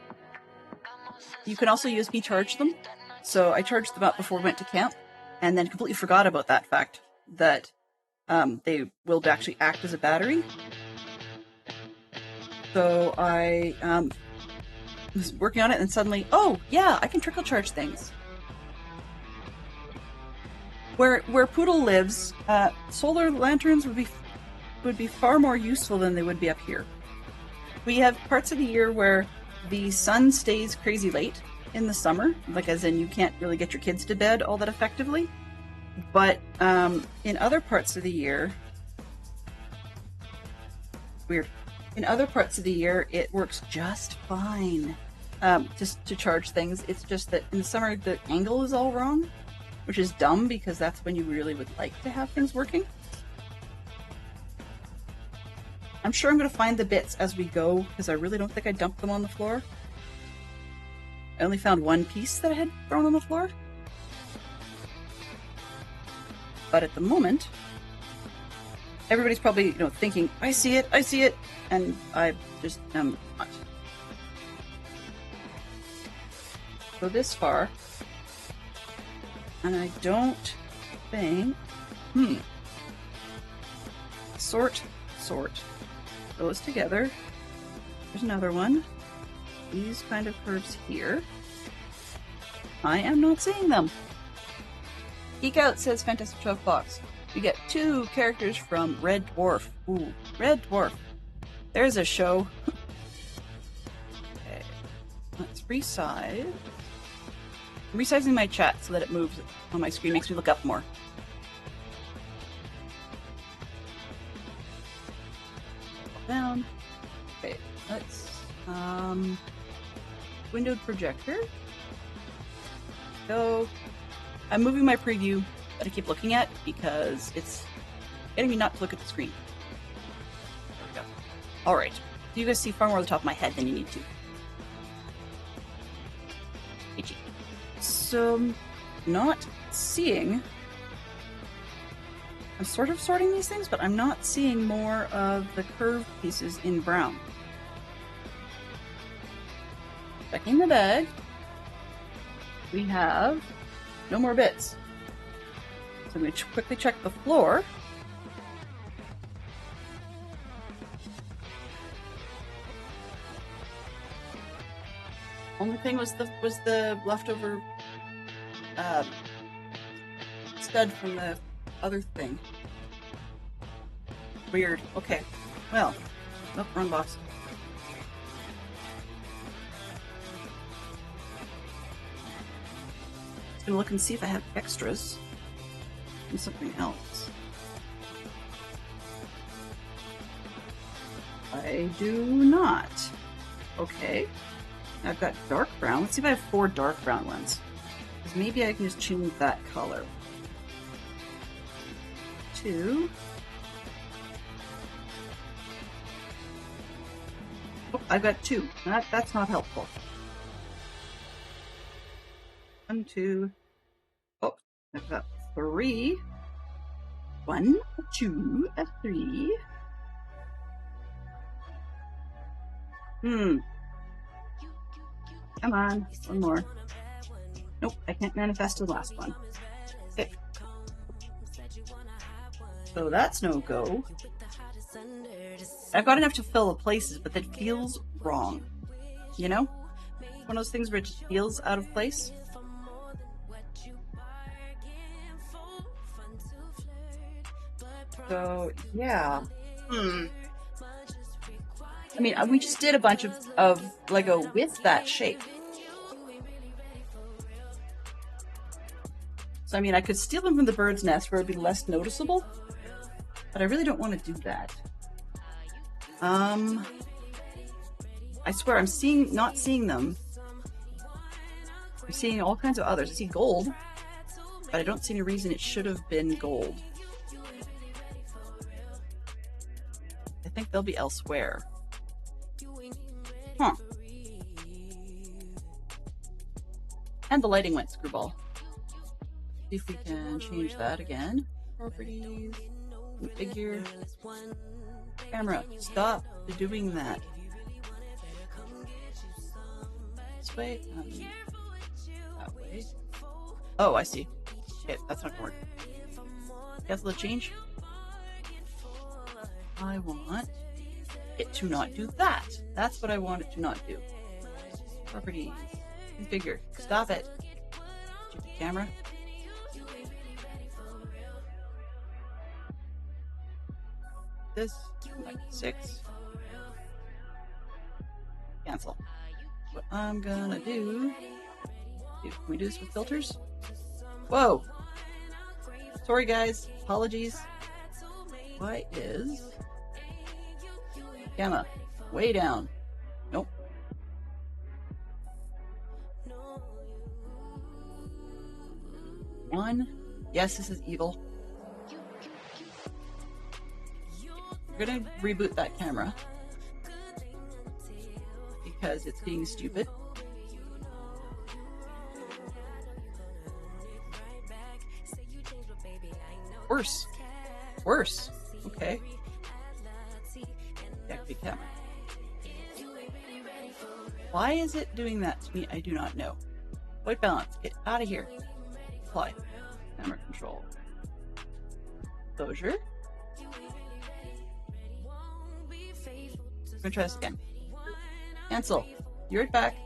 can also USB charge them. So I charged them up before we went to camp, and then completely forgot about that fact, that they will actually act as a battery. So I was working on it, and suddenly, oh yeah, I can trickle charge things. Where Poodle lives, solar lanterns would be far more useful than they would be up here. We have parts of the year where the sun stays crazy late in the summer, like as in you can't really get your kids to bed all that effectively. But in other parts of the year, weird. In other parts of the year, it works just fine just to charge things. It's just that in the summer, the angle is all wrong, which is dumb because that's when you really would like to have things working. I'm sure I'm going to find the bits as we go, because I really don't think I dumped them on the floor. I only found one piece that I had thrown on the floor. But at the moment, everybody's probably, thinking, I see it, and I just am not. Go this far, and I don't think, sort, those together. There's another one. These kind of curves here. I am not seeing them. Geek Out says Fantastic 12 Box. We get 2 characters from Red Dwarf. Ooh, Red Dwarf. There's a show. Okay. Let's resize. I'm resizing my chat so that it moves on my screen, makes me look up more. Down. Okay, let's windowed projector. So I'm moving my preview that I keep looking at because it's getting me not to look at the screen. There we go. Alright. You guys see far more of the top of my head than you need to. Itchy. So not seeing, I'm sort of sorting these things, but I'm not seeing more of the curved pieces in brown. Checking the bag. We have no more bits. So I'm going to quickly check the floor. Only thing was the leftover stud from the other thing. Weird. Okay. Well, nope, wrong box. Just gonna look and see if I have extras from something else. I do not. Okay. I've got dark brown. Let's see if I have 4 dark brown ones. Because maybe I can just change that color. 2. Oh, I've got 2. That's not helpful. 1, 2. Oh, I've got 3. 1, 2, 3. Come on, one more. Nope, I can't manifest the last one. Okay. So that's no go. I've got enough to fill the places, but that feels wrong. You know? One of those things where it just feels out of place. So, yeah. I mean, we just did a bunch of Lego with that shape. So, I mean, I could steal them from the bird's nest where it'd be less noticeable, but I really don't want to do that. I swear, I'm not seeing them. I'm seeing all kinds of others. I see gold, but I don't see any reason it should have been gold. I think they'll be elsewhere. Huh. And the lighting went screwball. See if we can change that again. Properties, configure, camera, stop doing that. This way, that way. Oh, I see. Okay, that's not gonna work. Cancel the change. I want it to not do that. That's what I want it to not do. Properties, configure, stop it. Stupid camera. This, 6. Cancel. What I'm gonna do, can we do this with filters? Whoa! Sorry guys, apologies. Why is gamma way down? Nope. One. Yes, this is evil. We're gonna reboot that camera because it's being stupid. Worse. Worse. Okay. Deactivate camera. Why is it doing that to me? I do not know. White balance. Get out of here. Apply. Camera control. Exposure. I'm gonna try this again. Cancel. You're right back.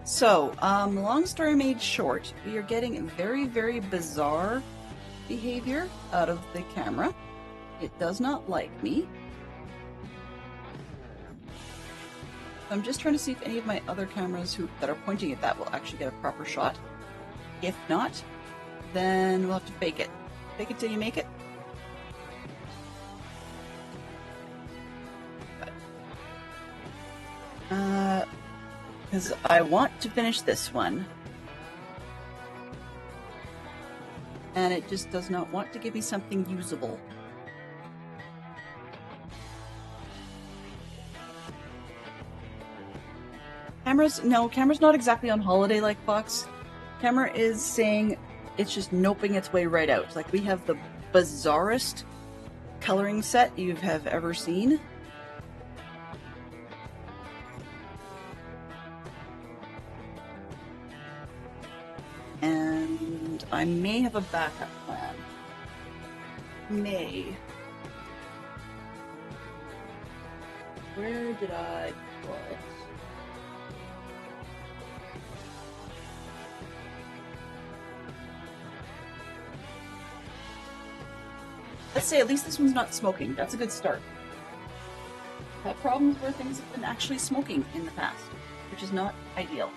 So, long story made short, we are getting very, very bizarre behavior out of the camera. It does not like me. I'm just trying to see if any of my other cameras that are pointing at that will actually get a proper shot. If not, then we'll have to fake it. Fake it till you make it. Because I want to finish this one. And it just does not want to give me something usable. Camera's not exactly on holiday like Fox. Camera is saying it's just noping its way right out. Like, we have the bizarrest coloring set you have ever seen. And I may have a backup plan. May. Where did I put? Let's say at least this one's not smoking. That's a good start. I've had problems where things have been actually smoking in the past, which is not ideal.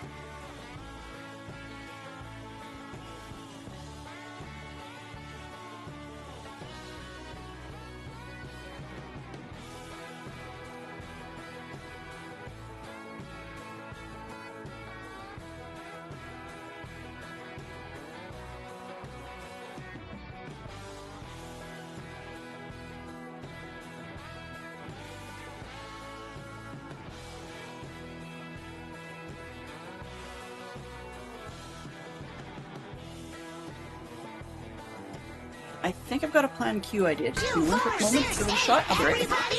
I think I've got a plan Q idea. Just give me one quick moment to give it a shot. I'll be right back.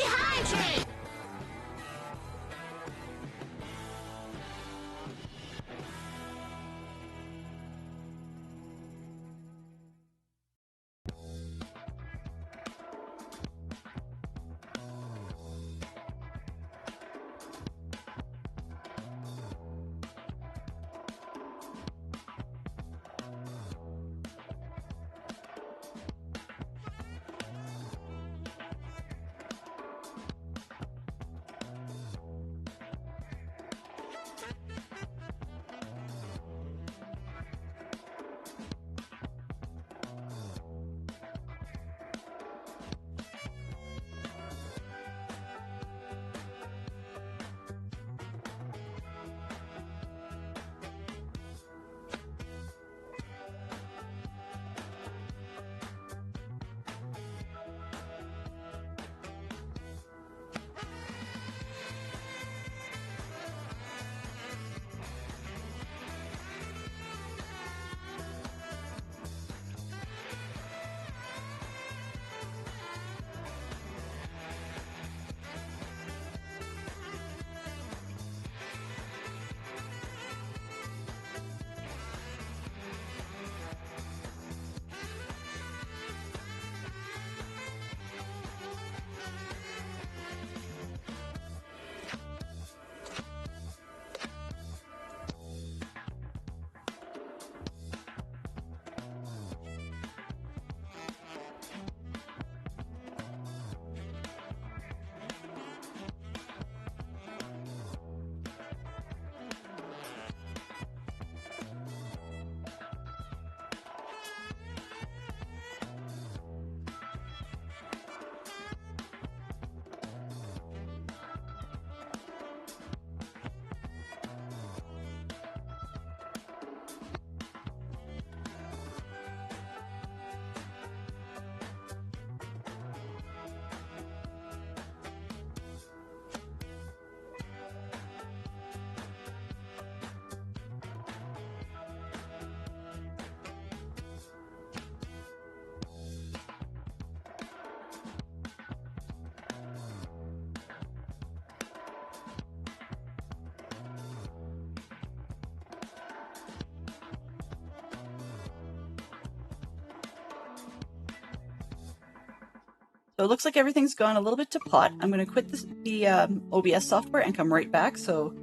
So it looks like everything's gone a little bit to pot. I'm going to quit the OBS software and come right back. So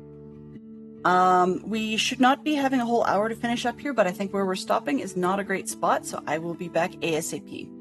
We should not be having a whole hour to finish up here, but I think where we're stopping is not a great spot, so I will be back ASAP.